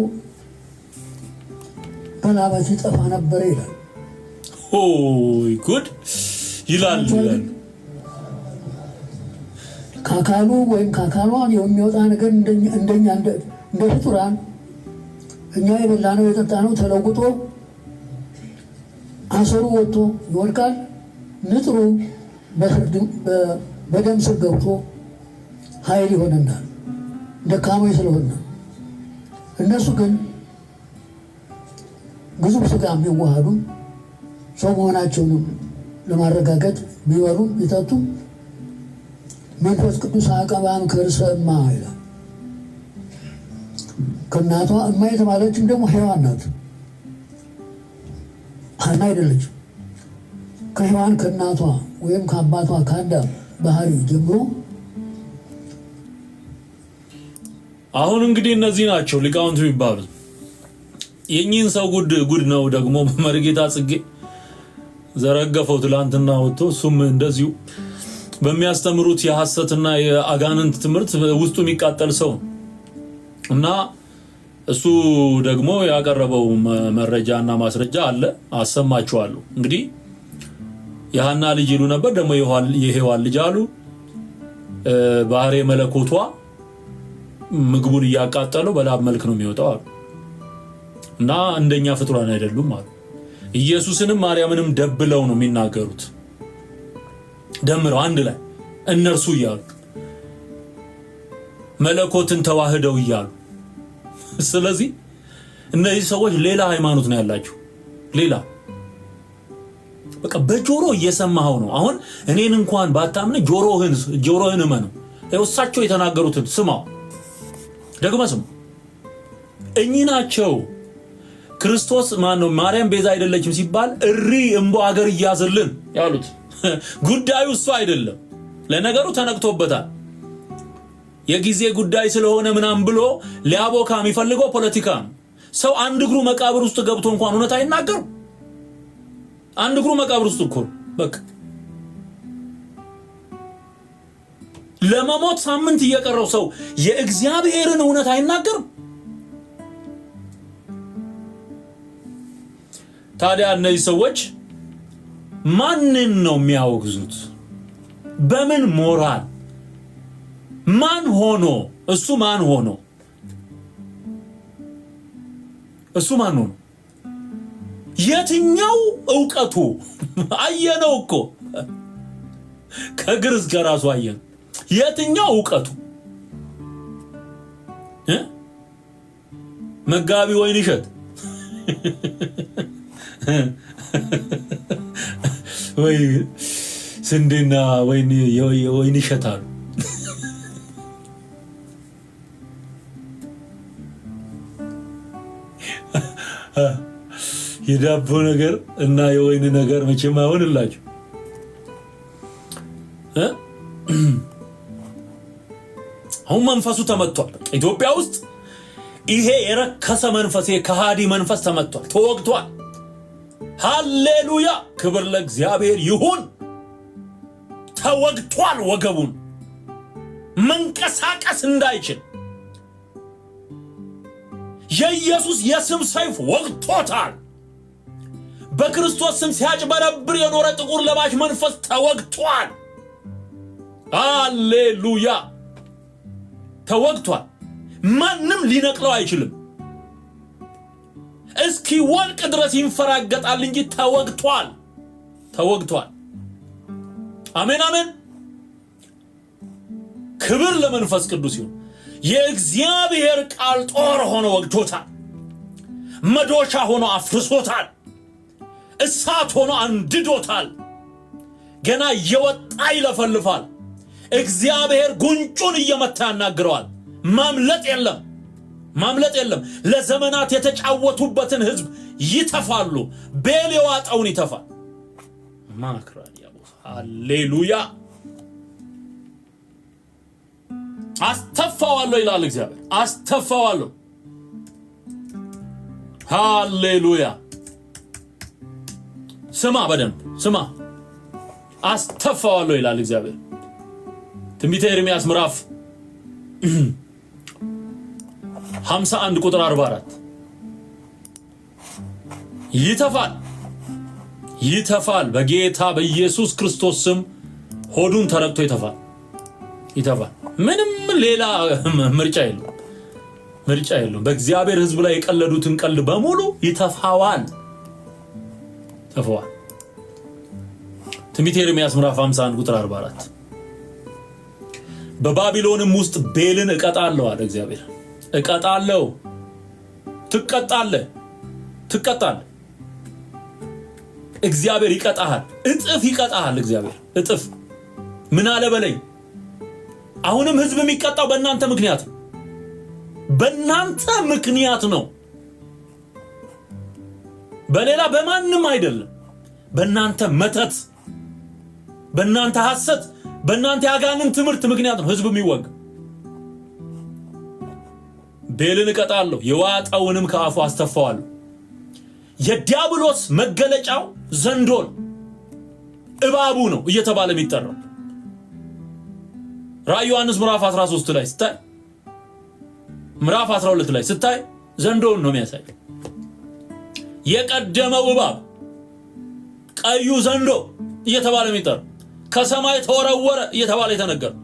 በላበት ይጠፋ ነበር ይላል።
ሆይ ጉድ ይላል።
ከአካሉ ወይም ከአካሏ የሚወጣ ነገር እንደኛ እንደ ፍጡራን እኛ የበላነው የጠጣነው ተለውጦ አሰሩ ወጥቶ ይወድቃል። ንጥሩ በደም ስር ገብቶ ኃይል ይሆነናል ደካሞች ስለሆነ። እነሱ ግን ግዙፍ ስጋ የሚዋሃዱ ሰው መሆናቸውንም ለማረጋገጥ ቢበሉ ቢጠጡ መንፈስ ቅዱስ አቀባም ከርሰ እማ ይላል። ከእናቷ እማ የተባለችም ደግሞ ሔዋን ናት። ሐና አይደለችም። ከሔዋን ከእናቷ ወይም ከአባቷ ከአዳም ባህሪ ጀምሮ
አሁን እንግዲህ እነዚህ ናቸው ሊቃውንት የሚባሉት። የእኚህን ሰው ጉድ ነው ደግሞ መርጌታ ጽጌ ዘረገፈው ትላንትና ወጥቶ እሱም እንደዚሁ በሚያስተምሩት የሐሰትና የአጋንንት ትምህርት ውስጡ የሚቃጠል ሰው እና እሱ ደግሞ ያቀረበው መረጃና ማስረጃ አለ፣ አሰማችኋለሁ። እንግዲህ የሐና ልጅ ይሉ ነበር፣ ደግሞ የሔዋን ልጅ አሉ። ባህሪ መለኮቷ ምግቡን እያቃጠለው በላብ መልክ ነው የሚወጣው አሉ እና እንደኛ ፍጡራን አይደሉም አሉ። ኢየሱስንም ማርያምንም ደብለው ነው የሚናገሩት፣ ደምረው አንድ ላይ እነርሱ እያሉ መለኮትን ተዋህደው እያሉ። ስለዚህ እነዚህ ሰዎች ሌላ ሃይማኖት ነው ያላቸው። ሌላ በቃ በጆሮ እየሰማኸው ነው። አሁን እኔን እንኳን ባታምን ጆሮህን እመነው። እሳቸው የተናገሩትን ስማው፣ ደግመህ ስማው። እኚህ ናቸው ክርስቶስ ማነው ማርያም ቤዛ አይደለችም ሲባል እሪ እምቦ አገር እያዘልን ያሉት። ጉዳዩ እሱ አይደለም። ለነገሩ ተነቅቶበታል። የጊዜ ጉዳይ ስለሆነ ምናምን ብሎ ሊያቦካ የሚፈልገው ፖለቲካ ነው። ሰው አንድ እግሩ መቃብር ውስጥ ገብቶ እንኳን እውነት አይናገርም። አንድ እግሩ መቃብር ውስጥ እኮ በቃ ለመሞት ሳምንት እየቀረው ሰው የእግዚአብሔርን እውነት አይናገርም። ታዲያ እነዚህ ሰዎች ማንን ነው የሚያወግዙት? በምን ሞራል? ማን ሆኖ? እሱ ማን ሆኖ? እሱ ማን ሆኖ? የትኛው ዕውቀቱ? አየነው እኮ ከእግር እስከ ራሱ አየን። የትኛው ዕውቀቱ? መጋቢ ወይንሸት ወይ ስንዴና ወይንሸት አሉ። የዳቦ ነገር እና የወይን ነገር መቼም አይሆንላችሁ። አሁን መንፈሱ ተመቷል። ኢትዮጵያ ውስጥ ይሄ የረከሰ መንፈስ የከሃዲ መንፈስ ተመቷል፣ ተወግቷል። ሃሌሉያ! ክብር ለእግዚአብሔር ይሁን። ተወግቷል። ወገቡን መንቀሳቀስ እንዳይችል የኢየሱስ የስም ሰይፍ ወግቶታል። በክርስቶስ ስም ሲያጭበረብር የኖረ ጥቁር ለባሽ መንፈስ ተወግቷል። ሃሌሉያ! ተወግቷል። ማንም ሊነቅለው አይችልም። እስኪ ወልቅ ድረስ ይንፈራገጣል እንጂ ተወግቷል። ተወግቷል። አሜን አሜን። ክብር ለመንፈስ ቅዱስ ይሁን። የእግዚአብሔር ቃል ጦር ሆኖ ወግቶታል። መዶሻ ሆኖ አፍርሶታል። እሳት ሆኖ አንድዶታል። ገና እየወጣ ይለፈልፋል። እግዚአብሔር ጉንጩን እየመታ ያናግረዋል። ማምለጥ የለም፣ ማምለጥ የለም። ለዘመናት የተጫወቱበትን ህዝብ ይተፋሉ። ቤል የዋጠውን ይተፋል። ማክራዲያ ሃሌሉያ! አስተፋዋለሁ ይላል እግዚአብሔር። አስተፋዋለሁ። ሃሌሉያ! ስማ፣ በደንብ ስማ። አስተፋዋለሁ ይላል እግዚአብሔር። ትንቢተ ኤርምያስ ምዕራፍ 51 ቁጥር 44 ይተፋል በጌታ በኢየሱስ ክርስቶስ ስም ሆዱን ተረግቶ ይተፋል። ምንም ሌላ ምርጫ የለውም። በእግዚአብሔር ሕዝብ ላይ የቀለዱትን ቀልድ በሙሉ ይተፋዋል። ትንቢተ ኤርምያስ ምዕራፍ 51 ቁጥር 44 በባቢሎንም ውስጥ ቤልን እቀጣለሁ አለ እግዚአብሔር። እቀጣለሁ። ትቀጣለህ። እግዚአብሔር ይቀጣሃል። እጥፍ ይቀጣሃል እግዚአብሔር እጥፍ። ምን አለ በለኝ። አሁንም ሕዝብ የሚቀጣው በእናንተ ምክንያት ነው። በሌላ በማንም አይደለም። በእናንተ መተት፣ በእናንተ ሐሰት፣ በእናንተ ያጋንን ትምህርት ምክንያት ነው ሕዝብ የሚወጋ። ቤልን እቀጣለሁ፣ የዋጠውንም ከአፉ አስተፋዋለሁ። የዲያብሎስ መገለጫው ዘንዶን እባቡ ነው እየተባለ የሚጠራው። ራዕይ ዮሐንስ ምዕራፍ 13 ላይ ስታይ፣ ምዕራፍ 12 ላይ ስታይ ዘንዶን ነው የሚያሳይ። የቀደመው እባብ ቀዩ ዘንዶ እየተባለ የሚጠራው ከሰማይ ተወረወረ እየተባለ የተነገረው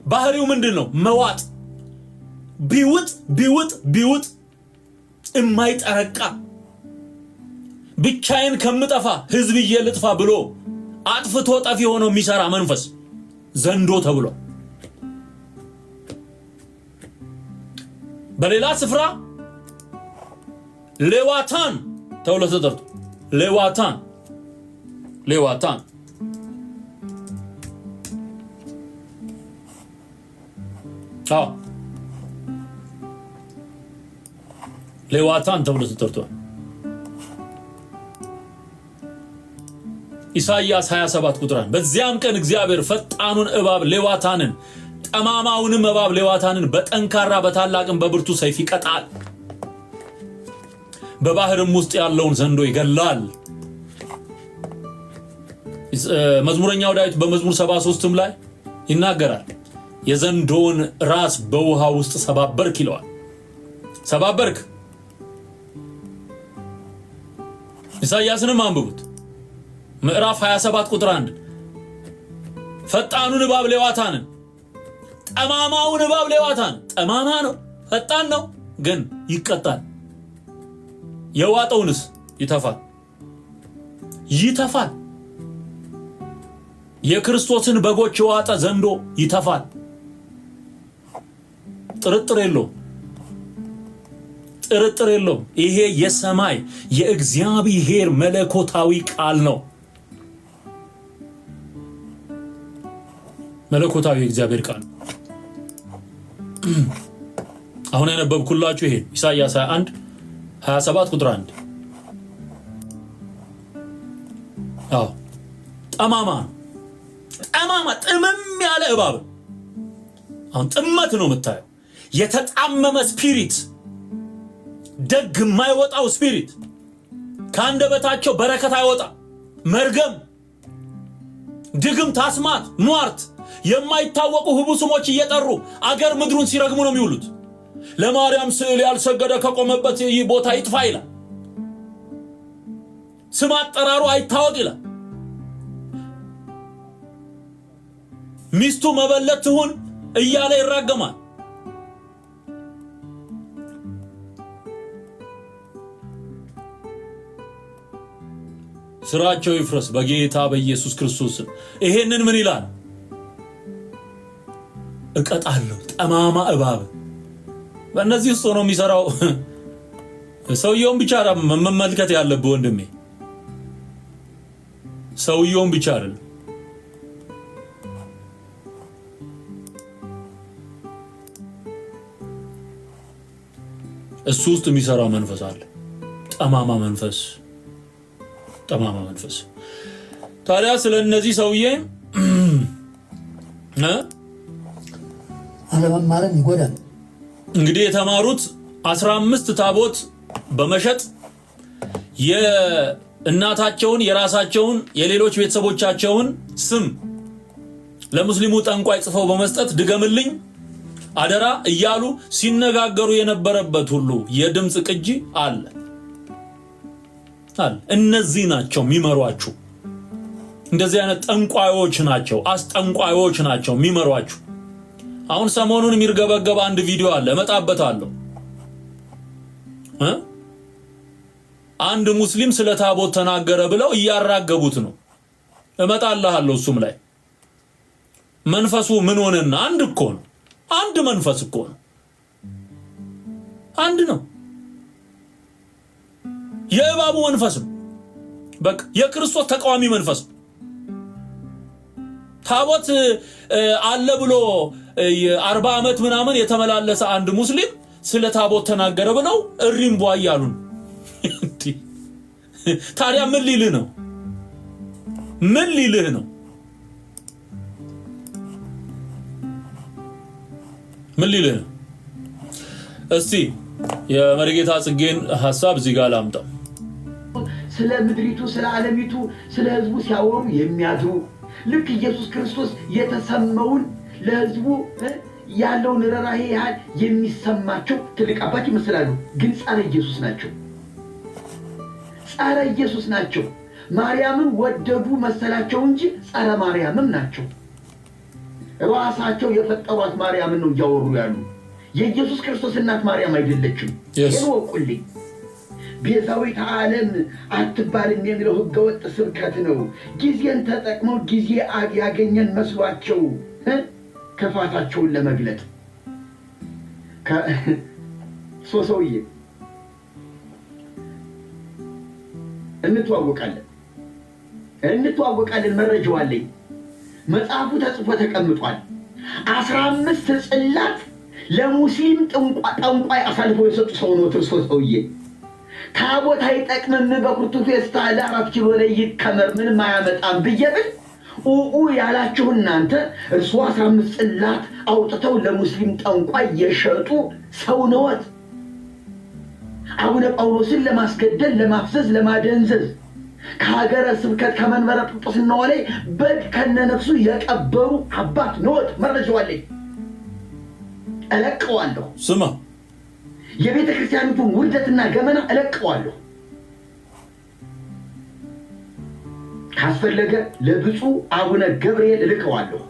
ባህሪው ምንድነው? መዋጥ። ቢውጥ የማይጠረቃ ብቻዬን ከምጠፋ ህዝብዬ ልጥፋ ብሎ አጥፍቶ ጠፊ ሆኖ የሚሰራ መንፈስ ዘንዶ ተብሎ በሌላ ስፍራ ሌዋታን ተብሎ ተጠርቶ ሌዋታን ሌዋታን ተብሎ ተጠርቷል። ኢሳይያስ 27 ቁጥር 1 በዚያም ቀን እግዚአብሔር ፈጣኑን እባብ ሌዋታንን ጠማማውንም እባብ ሌዋታንን በጠንካራ በታላቅም በብርቱ ሰይፍ ይቀጣል፣ በባህርም ውስጥ ያለውን ዘንዶ ይገላል። መዝሙረኛው ዳዊት በመዝሙር 73ም ላይ ይናገራል። የዘንዶን ራስ በውሃ ውስጥ ሰባበርክ ይለዋል። ሰባበርክ። ኢሳይያስንም አንብቡት ምዕራፍ 27 ቁጥር 1 ፈጣኑን እባብ ሌዋታንን ጠማማውን እባብ ሌዋታን ጠማማ ነው፣ ፈጣን ነው፣ ግን ይቀጣል። የዋጠውንስ ይተፋል። የክርስቶስን በጎች የዋጠ ዘንዶ ይተፋል። ጥርጥር የለውም። ይሄ የሰማይ የእግዚአብሔር መለኮታዊ ቃል ነው። መለኮታዊ የእግዚአብሔር ቃል አሁን ያነበብኩላችሁ ይሄ ኢሳይያስ 21 27 ቁጥር 1 ጠማማ ጥምም ያለ እባብ። አሁን ጥመት ነው የምታየው። የተጣመመ ስፒሪት፣ ደግ የማይወጣው ስፒሪት፣ ከአንደበታቸው በረከት አይወጣ፣ መርገም፣ ድግምት፣ አስማት፣ ሟርት፣ የማይታወቁ ህቡ ስሞች እየጠሩ አገር ምድሩን ሲረግሙ ነው የሚውሉት። ለማርያም ስዕል ያልሰገደ ከቆመበት ይህ ቦታ ይጥፋ ይላል። ስም አጠራሩ አይታወቅ ይላል። ሚስቱ መበለት ትሁን እያለ ይራገማል። ስራቸው ይፍረስ በጌታ በኢየሱስ ክርስቶስ። ይሄንን ምን ይላል? እቀጣለሁ። ጠማማ እባብ በእነዚህ ውስጥ ሆኖ የሚሰራው ሰውየውን ብቻ መመልከት ያለብህ ወንድሜ፣ ሰውየውን ብቻ አይደለም። እሱ ውስጥ የሚሰራው መንፈስ አለ። ጠማማ መንፈስ። ታዲያ ስለ እነዚህ ሰውዬ
አለመማርን ይጎዳል።
እንግዲህ የተማሩት 15 ታቦት በመሸጥ እናታቸውን የራሳቸውን የሌሎች ቤተሰቦቻቸውን ስም ለሙስሊሙ ጠንቋይ ጽፈው በመስጠት ድገምልኝ አደራ እያሉ ሲነጋገሩ የነበረበት ሁሉ የድምጽ ቅጂ አለ። እነዚህ ናቸው የሚመሯችሁ። እንደዚህ አይነት ጠንቋዮች ናቸው፣ አስጠንቋዮች ናቸው የሚመሯችሁ። አሁን ሰሞኑን የሚርገበገብ አንድ ቪዲዮ አለ፣ እመጣበታለሁ። አንድ ሙስሊም ስለ ታቦት ተናገረ ብለው እያራገቡት ነው። እመጣልሃለሁ እሱም ላይ። መንፈሱ ምን ሆነና አንድ እኮ ነው። አንድ መንፈስ እኮ ነው። አንድ ነው። የእባቡ መንፈስ ነው። በቃ የክርስቶስ ተቃዋሚ መንፈስ ነው። ታቦት አለ ብሎ 40 ዓመት ምናምን የተመላለሰ አንድ ሙስሊም ስለ ታቦት ተናገረ ብለው እሪም ቧ እያሉ ነው። ታዲያ ምን ሊልህ ነው? ምን ሊልህ ነው? ምን ሊልህ ነው? እስቲ የመሪጌታ ጽጌን ሐሳብ እዚህ ጋር ላምጣው።
ስለ ምድሪቱ፣ ስለ ዓለሚቱ፣ ስለ ህዝቡ ሲያወሩ የሚያድሩ ልክ ኢየሱስ ክርስቶስ የተሰማውን ለህዝቡ ያለውን ርኅራኄ ያህል የሚሰማቸው ትልቅ አባት ይመስላሉ፣ ግን ጸረ ኢየሱስ ናቸው። ጸረ ኢየሱስ ናቸው። ማርያምን ወደዱ መሰላቸው እንጂ ጸረ ማርያምም ናቸው። ራሳቸው የፈጠሯት ማርያምን ነው እያወሩ ያሉ። የኢየሱስ ክርስቶስ እናት ማርያም አይደለችም። ይወቁልኝ። ቤዛዊተ ዓለም አትባልም የሚለው ህገወጥ ስብከት ነው። ጊዜን ተጠቅመው ጊዜ ያገኘን መስሏቸው ክፋታቸውን ለመግለጥ ሰውዬ እንተዋወቃለን። መረጃው አለኝ። መጽሐፉ ተጽፎ ተቀምጧል። 15 ጽላት ለሙስሊም ጠንቋይ አሳልፈው የሰጡ ሰው ነው። ሰውዬ ታቦት አይጠቅምም በኩርቱ ፌስታ ለ4 ኪሎ ላይ ይከመር ምንም አያመጣም ብየብል ያላችሁ እናንተ እርሱ 15 ጽላት አውጥተው ለሙስሊም ጠንቋይ የሸጡ ሰው ነዎት። አቡነ ጳውሎስን ለማስገደል፣ ለማፍዘዝ፣ ለማደንዘዝ ከሀገረ ስብከት ከመንበረ ጵጵስናው ላይ በግ ከነነፍሱ የቀበሩ አባት ነዎት። መረጃው አለኝ፣ እለቀዋለሁ።
ስማ፣
የቤተ ክርስቲያኒቱን ውርደትና ገመና እለቀዋለሁ። ካስፈለገ ለብፁዕ አቡነ ገብርኤል እልቀዋለሁ።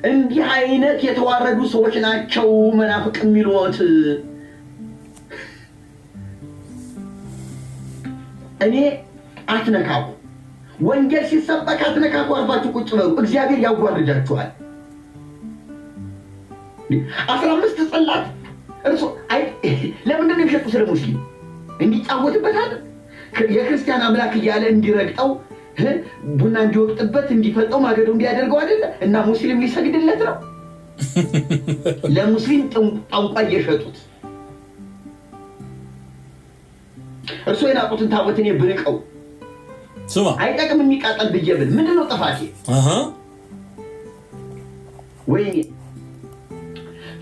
እንዲህ አይነት የተዋረዱ ሰዎች ናቸው መናፍቅ የሚሉት። እኔ አትነካኩ፣ ወንጌል ሲሰበክ አትነካኩ፣ አርፋችሁ ቁጭ በሉ። እግዚአብሔር ያዋርዳችኋል። 15 ጽላት እርሱ ለምንድን ነው የሚሸጡ? ስለ ሙስሊም እንዲጫወትበታል። የክርስቲያን አምላክ እያለ እንዲረግጠው፣ ቡና እንዲወቅጥበት፣ እንዲፈጠው፣ ማገዶ እንዲያደርገው አይደለ? እና ሙስሊም ሊሰግድለት ነው። ለሙስሊም ጠንቋይ የሸጡት እርሱ የናቁትን ታቦት እኔ ብንቀው አይጠቅም የሚቃጠል ብዬ ብል ምንድን ነው ጥፋቴ? ወይኔ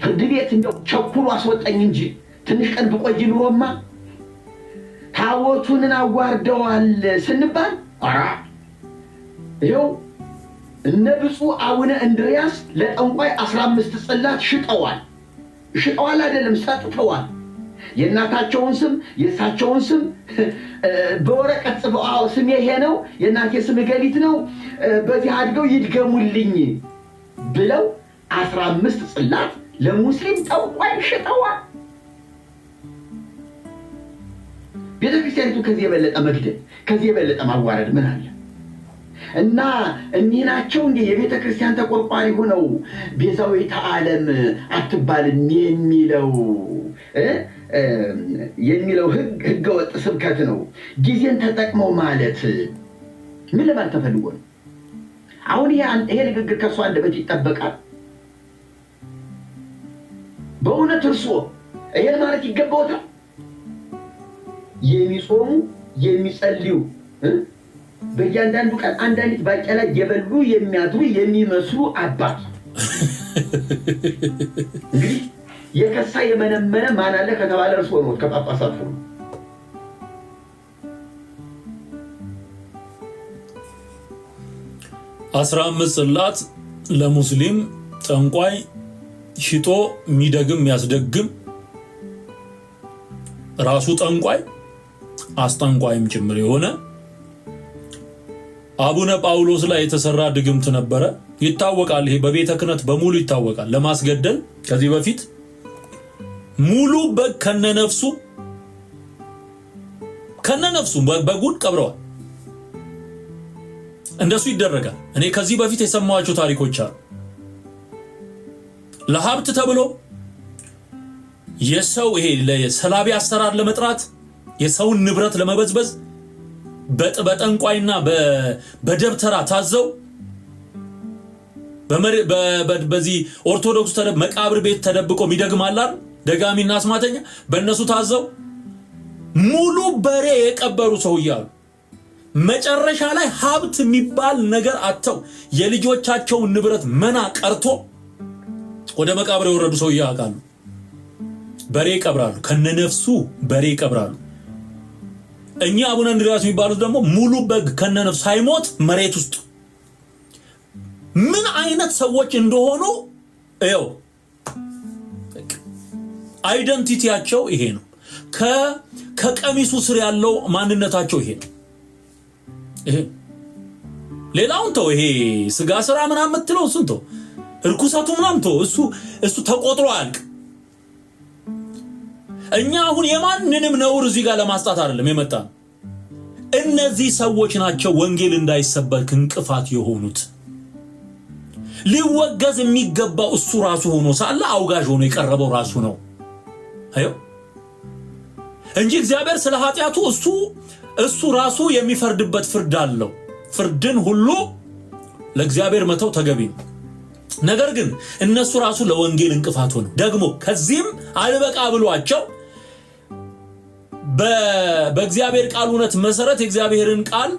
ፍርድ ቤት እንደው ቸኩሎ አስወጣኝ እንጂ ትንሽ ቀን ብቆይ ኑሮማ ታቦቱን አዋርደዋል ስንባል ይኸው እነ ብፁዕ አቡነ እንድርያስ ለጠንቋይ 15 ጽላት ሽጠዋል። አይደለም ሰጥተዋል። የእናታቸውን ስም የእሳቸውን ስም በወረቀት ጽፈው ስሜ ይሄ ነው፣ የእናቴ ስም ገሊት ነው፣ በዚህ አድገው ይድገሙልኝ ብለው 15 ጽላት ለሙስሊም ጠንቋይ ሽጠዋል። ቤተክርስቲያኒቱ ከዚህ የበለጠ መግደል፣ ከዚህ የበለጠ ማዋረድ ምን አለ? እና እኒህ ናቸው እንዴ የቤተ ክርስቲያን ተቆርቋሪ ሆነው ቤዛዊተ ዓለም አትባልም የሚለው ህገወጥ ስብከት ነው። ጊዜን ተጠቅመው ማለት ምን ለማለት ተፈልጎ ነው? አሁን ይሄ ንግግር ከእሱ አንደበት ይጠበቃል? በእውነት እርስዎ ይሄን ማለት ይገባዎታል? የሚጾሙ የሚጸልዩ በእያንዳንዱ ቀን አንዳንዲት ባቄላ እየበሉ የሚያድሩ የሚመስሉ አባት እንግዲህ የከሳ የመነመነ ማን አለ ከተባለ እርስዎ ነው። ከጳጳሳቱ ነው።
15 ጽላት ለሙስሊም ጠንቋይ ሽጦ የሚደግም ያስደግም ራሱ ጠንቋይ አስጠንቋይም ጭምር የሆነ አቡነ ጳውሎስ ላይ የተሰራ ድግምት ነበረ። ይታወቃል። ይሄ በቤተ ክህነት በሙሉ ይታወቃል። ለማስገደል ከዚህ በፊት ሙሉ በግ ከነነፍሱ በጉን ቀብረዋል። እንደሱ ይደረጋል። እኔ ከዚህ በፊት የሰማኋቸው ታሪኮች አሉ። ለሀብት ተብሎ የሰው ይሄ ለሰላቢ አሰራር ለመጥራት የሰውን ንብረት ለመበዝበዝ በጠንቋይና በደብተራ ታዘው በዚህ ኦርቶዶክስ መቃብር ቤት ተደብቆ የሚደግማላል ደጋሚና አስማተኛ በእነሱ ታዘው ሙሉ በሬ የቀበሩ ሰውያሉ መጨረሻ ላይ ሀብት የሚባል ነገር አጥተው የልጆቻቸውን ንብረት መና ቀርቶ ወደ መቃብር የወረዱ ሰው ያውቃሉ። በሬ ይቀብራሉ፣ ከነነፍሱ በሬ ይቀብራሉ። እኛ አቡነ እንድርያስ የሚባሉት ደግሞ ሙሉ በግ ከነነፍሱ ሳይሞት መሬት ውስጥ ምን አይነት ሰዎች እንደሆኑ እየው። አይደንቲቲያቸው ይሄ ነው። ከቀሚሱ ስር ያለው ማንነታቸው ይሄ ነው። ይሄ ሌላውን ተው፣ ይሄ ስጋ ስራ ምናምን የምትለው እሱን ተው፣ እርኩሰቱ ምናምን ተው፣ እሱ ተቆጥሮ አያልቅ። እኛ አሁን የማንንም ነውር እዚህ ጋር ለማስጣት አይደለም የመጣ። እነዚህ ሰዎች ናቸው ወንጌል እንዳይሰበክ እንቅፋት የሆኑት። ሊወገዝ የሚገባው እሱ ራሱ ሆኖ ሳለ አውጋዥ ሆኖ የቀረበው ራሱ ነው። አዮ እንጂ እግዚአብሔር ስለ ኃጢያቱ እሱ ራሱ የሚፈርድበት ፍርድ አለው። ፍርድን ሁሉ ለእግዚአብሔር መተው ተገቢ ነው። ነገር ግን እነሱ ራሱ ለወንጌል እንቅፋት ሆነው ደግሞ ከዚህም አልበቃ ብሏቸው በእግዚአብሔር ቃል እውነት መሰረት የእግዚአብሔርን ቃል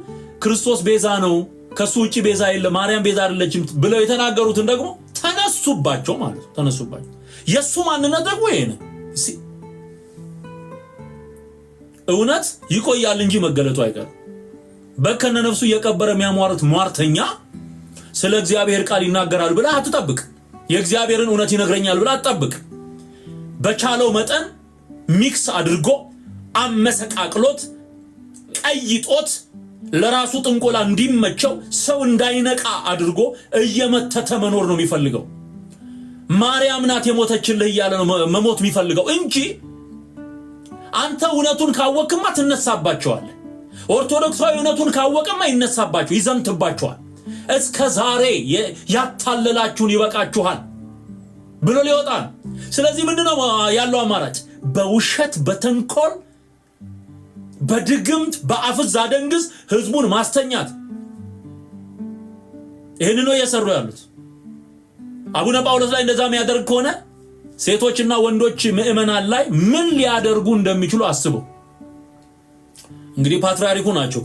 ክርስቶስ ቤዛ ነው፣ ከሱ ውጪ ቤዛ የለም፣ ማርያም ቤዛ አይደለችም ብለው የተናገሩትን ደግሞ ተነሱባቸው ማለት ነው። ተነሱባቸው። የሱ ማንነት ደግሞ ይሄ ነው። እውነት ይቆያል እንጂ መገለጡ አይቀርም። በከነ ነፍሱ የቀበረ የሚያሟርት ሟርተኛ ስለ እግዚአብሔር ቃል ይናገራል ብለህ አትጠብቅ። የእግዚአብሔርን እውነት ይነግረኛል ብለህ አትጠብቅ። በቻለው መጠን ሚክስ አድርጎ አመሰቃቅሎት ቀይጦት ለራሱ ጥንቆላ እንዲመቸው ሰው እንዳይነቃ አድርጎ እየመተተ መኖር ነው የሚፈልገው። ማርያም ናት የሞተችልህ እያለ ነው መሞት የሚፈልገው እንጂ አንተ እውነቱን ካወቅማ ትነሳባቸዋለህ። ኦርቶዶክሳዊ እውነቱን ካወቅማ ይነሳባቸው፣ ይዘምትባቸዋል። እስከ ዛሬ ያታለላችሁን ይበቃችኋል ብሎ ሊወጣል። ስለዚህ ምንድነው ያለው አማራጭ? በውሸት በተንኮል በድግምት በአፍዝ አደንግዝ ህዝቡን ማስተኛት። ይሄንን ነው እየሰሩ ያሉት። አቡነ ጳውሎስ ላይ እንደዛ የሚያደርግ ከሆነ ሴቶችና ወንዶች ምእመናን ላይ ምን ሊያደርጉ እንደሚችሉ አስበው። እንግዲህ ፓትርያርኩ ናቸው።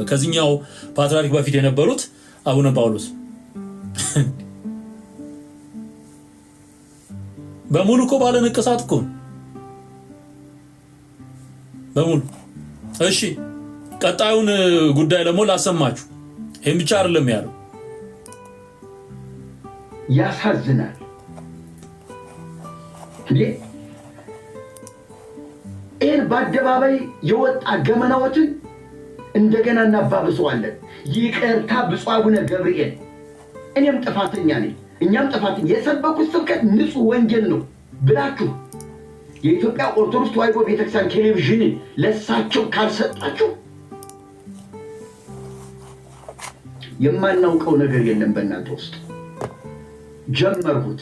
ከዚህኛው ፓትርያርክ በፊት የነበሩት አቡነ ጳውሎስ በሙሉ እኮ ባለ ንቅሳት እኮ በሙሉ። እሺ ቀጣዩን ጉዳይ ደግሞ ላሰማችሁ። ይሄን ብቻ አይደለም ያለው፣
ያሳዝናል። ይህን በአደባባይ የወጣ ገመናዎችን እንደገና እናባብሰዋለን። ይቅርታ ብፁዕ አቡነ ገብርኤል፣ እኔም ጥፋተኛ ነኝ፣ እኛም ጥፋተኛ። የሰበኩት ስብከት ንጹህ ወንጌል ነው ብላችሁ የኢትዮጵያ ኦርቶዶክስ ተዋሕዶ ቤተክርስቲያን ቴሌቪዥንን ለሳቸው ካልሰጣችሁ የማናውቀው ነገር የለም በእናንተ ውስጥ። ጀመርኩት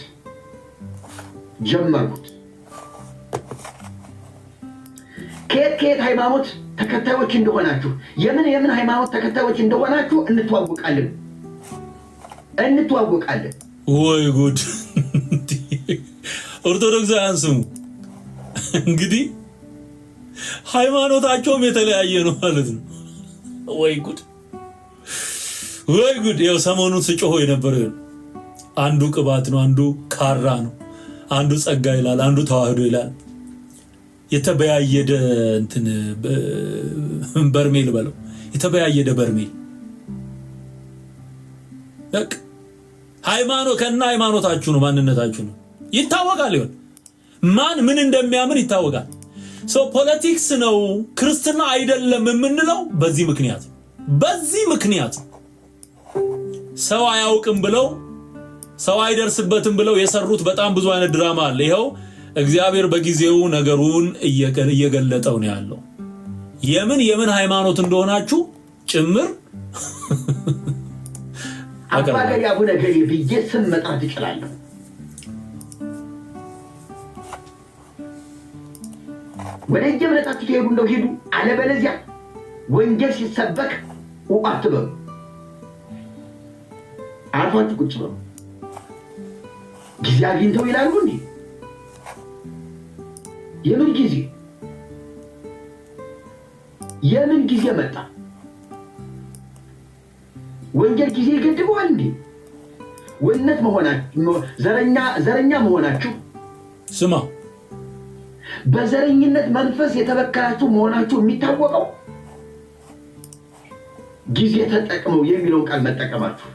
ከየት ሃይማኖት ተከታዮች እንደሆናችሁ የምን ሃይማኖት ተከታዮች እንደሆናችሁ እንተዋወቃለን።
ወይ ጉድ! ኦርቶዶክሳውያን ስሙ እንግዲህ ሃይማኖታቸውም የተለያየ ነው ማለት ነው። ወይ ጉድ! ያው ሰሞኑን ስጮሆ የነበረው አንዱ ቅባት ነው፣ አንዱ ካራ ነው፣ አንዱ ጸጋ ይላል፣ አንዱ ተዋህዶ ይላል። የተበያየደ እንትን በርሜል በለው፣ የተበያየደ በርሜል በቃ ሃይማኖት ከና ሃይማኖታችሁ ነው፣ ማንነታችሁ ነው ይታወቃል። ይሁን ማን ምን እንደሚያምን ይታወቃል። ፖለቲክስ ነው ክርስትና አይደለም የምንለው በዚህ ምክንያት ሰው አያውቅም ብለው ሰው አይደርስበትም ብለው የሰሩት በጣም ብዙ አይነት ድራማ አለ። ይሄው እግዚአብሔር በጊዜው ነገሩን እየገለጠው ነው ያለው። የምን ሃይማኖት እንደሆናችሁ ጭምር
አባገሪ አቡነ ገሪ ብዬ ስም መጥራት እችላለሁ። ወደ እምነታችሁ ትሄዱ እንደው ሄዱ፣ አለበለዚያ ወንጌል ሲሰበክ አትበሉ፣ አርፋችሁ ቁጭ በሉ። ጊዜ አግኝተው ይላሉ እንዴ? የምን ጊዜ መጣ? ወንጌል ጊዜ ይገድበዋል እንዴ? ወነት መሆናችሁ ዘረኛ መሆናችሁ
ስማ፣
በዘረኝነት መንፈስ የተበከላችሁ መሆናችሁ የሚታወቀው ጊዜ ተጠቅመው የሚለውን ቃል መጠቀማችሁ።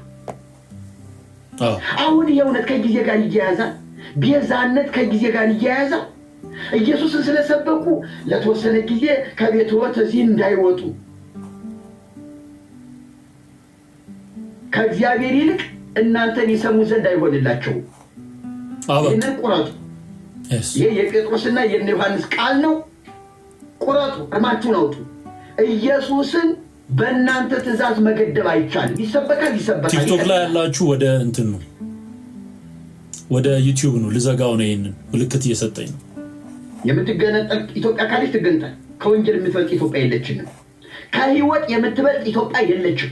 አሁን የእውነት ከጊዜ ጋር ይያያዛል። ቤዛነት ከጊዜ ጋር ይያያዛል። ኢየሱስን ስለሰበኩ ለተወሰነ ጊዜ ከቤትዎት እዚህ እንዳይወጡ ከእግዚአብሔር ይልቅ እናንተን ይሰሙ ዘንድ አይሆንላቸው። ይህንን ቁረጡ። ይህ የጴጥሮስና የዮሐንስ ቃል ነው። ቁረጡ፣ እርማችሁን አውጡ። ኢየሱስን በእናንተ ትእዛዝ መገደብ አይቻልም። ይሰበካል።
ቲክቶክ ላይ ያላችሁ ወደ እንትን ነው፣ ወደ ዩቲዩብ ነው። ልዘጋው ነው። ይሄንን ምልክት እየሰጠኝ ነው።
የምትገነጠል ኢትዮጵያ ካለች ትገንጠል። ከወንጀል የምትበልጥ ኢትዮጵያ የለችም። ከህይወት የምትበልጥ ኢትዮጵያ የለችም።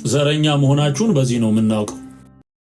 ዘረኛ መሆናችሁን በዚህ ነው የምናውቀው።